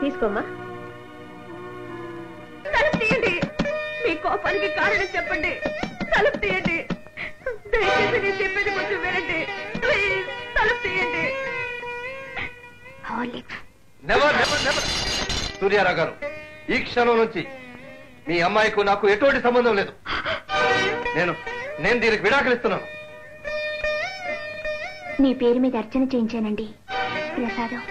తీసుకోమ్మా. తలుపు తీయండి. మీ కోపానికి కారణం చెప్పండి. తలుపు తీయండి. దయచేసి నేను చెప్పేది కొంచెం వినండి. ప్లీజ్ తలుపు తీయండి. సూర్యారావు గారు, ఈ క్షణం నుంచి మీ అమ్మాయికు నాకు ఎటువంటి సంబంధం లేదు. నేను దీనికి విడాకులిస్తున్నాను. మీ పేరు మీద అర్చన చేయించానండి. ప్రసాదం.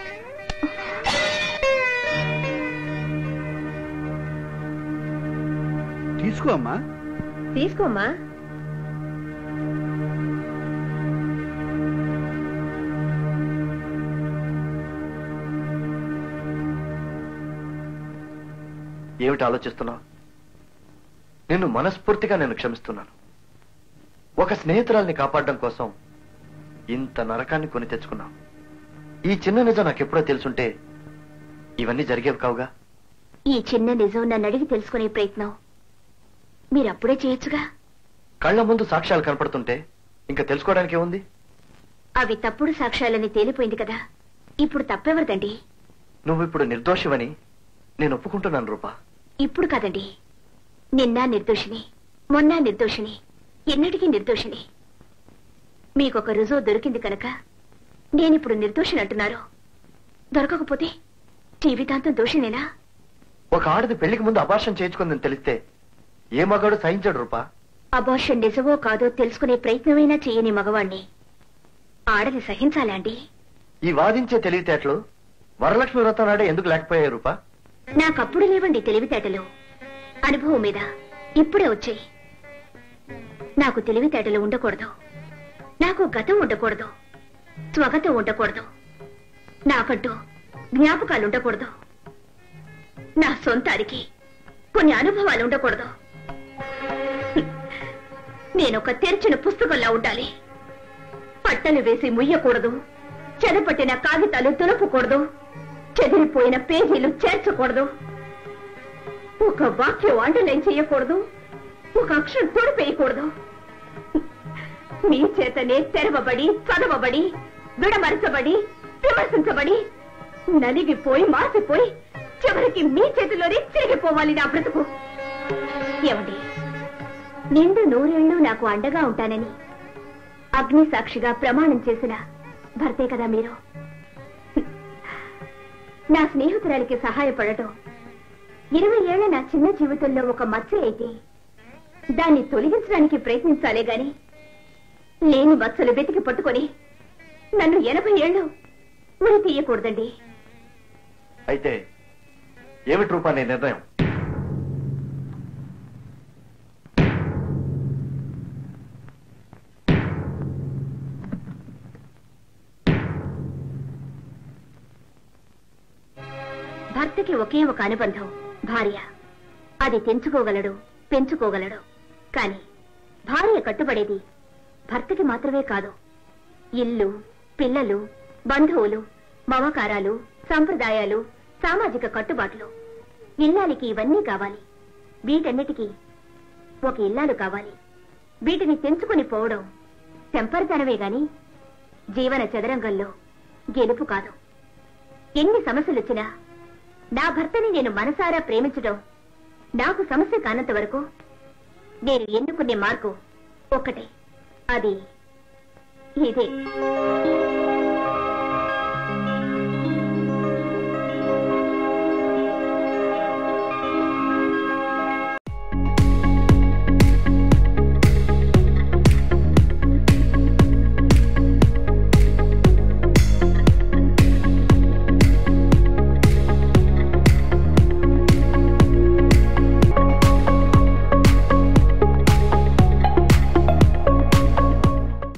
తీసుకో అమ్మా. తీసుకోమ్మా. ఏమిటి ఆలోచిస్తున్నావు? నిన్ను మనస్ఫూర్తిగా నేను క్షమిస్తున్నాను. ఒక స్నేహితురాల్ని కాపాడడం కోసం ఇంత నరకాన్ని కొని తెచ్చుకున్నావు. ఈ చిన్న నిజం నాకెప్పుడో తెలుసుంటే ఇవన్నీ జరిగేవి కావుగా. ఈ చిన్న నిజం నన్ను అడిగి తెలుసుకునే ప్రయత్నం మీరప్పుడే చేయొచ్చుగా. కళ్ల ముందు సాక్ష్యాలు కనపడుతుంటే ఇంకా తెలుసుకోవడానికి ఏముంది? అవి తప్పుడు సాక్ష్యాలని తేలిపోయింది కదా. ఇప్పుడు తప్పెవరిదండి? నువ్వు ఇప్పుడు నిర్దోషివని నేను ఒప్పుకుంటున్నాను రూపా. ఇప్పుడు కాదండి. నిన్న నిర్దోషిని, మొన్న నిర్దోషిని, ఎన్నటికీ నిర్దోషిని. మీకొక రుజువు దొరికింది కనుక నేనిప్పుడు నిర్దోషిని అంటున్నారు. దొరకకపోతే జీవితాంతం దోషినేనా? ఒక ఆడది పెళ్లికి ముందు అబార్షన్ చేయించుకుందని తెలిస్తే ఏ మగాడు సహించాడు రూపా? అబార్షన్ నిజమో కాదో తెలుసుకునే ప్రయత్నమైనా చేయని మగవాణ్ణి ఆడది సహించాలా అండి? ఈ వాదించే తెలివితేటలు వరలక్ష్మి వ్రతం నాడే ఎందుకు లేకపోయాయి రూపా? నాకప్పుడు లేవండి తెలివితేటలు. అనుభవం మీద ఇప్పుడే వచ్చాయి. నాకు తెలివితేటలు ఉండకూడదు, నాకు గతం ఉండకూడదు, స్వగతం ఉండకూడదు, నాకంటూ జ్ఞాపకాలు ఉండకూడదు, నా సొంతానికి కొన్ని అనుభవాలు ఉండకూడదు. నేనొక తెరిచిన పుస్తకంలా ఉండాలి. పట్టలు వేసి ముయ్యకూడదు, చెదపట్టిన కాగితాలు తులపకూడదు, చెదిరిపోయిన పేజీలు చేర్చకూడదు, ఒక వాక్యం అండర్లైన్ చేయకూడదు, ఒక అక్షరం తొడిపేయకూడదు. మీ చేతనే తెరవబడి, చదవబడి, విడమరచబడి, విమర్శించబడి, నలిగిపోయి, మాసిపోయి, చివరికి మీ చేతిలోనే తిరిగిపోవాలి నా బ్రతుకు. ఏమండి, నిండు నూరేళ్లు నాకు అండగా ఉంటానని అగ్ని సాక్షిగా ప్రమాణం చేసిన భర్తే కదా మీరు. నా స్నేహితురాలికి సహాయపడటం 20 ఏళ్ల నా చిన్న జీవితంలో ఒక మచ్చ అయితే దాన్ని తొలగించడానికి ప్రయత్నించాలే గాని లేని మచ్చలు వెతికి పట్టుకొని నన్ను 80 ఏళ్లు ఉరి తీయకూడదండి. అయితే ఏమిటి రూపా నీ నిర్ణయం? భర్తకి ఒకే ఒక అనుబంధం భార్య. అది తెంచుకోగలడు, పెంచుకోగలడు. కాని భార్య కట్టుబడేది భర్తకి మాత్రమే కాదు. ఇల్లు, పిల్లలు, బంధువులు, మమకారాలు, సంప్రదాయాలు, సామాజిక కట్టుబాట్లు. ఇల్లాలికి ఇవన్నీ కావాలి. వీటన్నిటికీ ఒక ఇల్లాలు కావాలి. వీటిని తెంచుకుని పోవడం తెంపరితనమే గాని జీవన చదరంగంలో గెలుపు కాదు. ఎన్ని సమస్యలొచ్చినా నా భర్తని నేను మనసారా ప్రేమించడం నాకు సమస్య కానంత వరకు నేను ఎన్నుకునే మార్గం ఒక్కటే, అది ఇదే.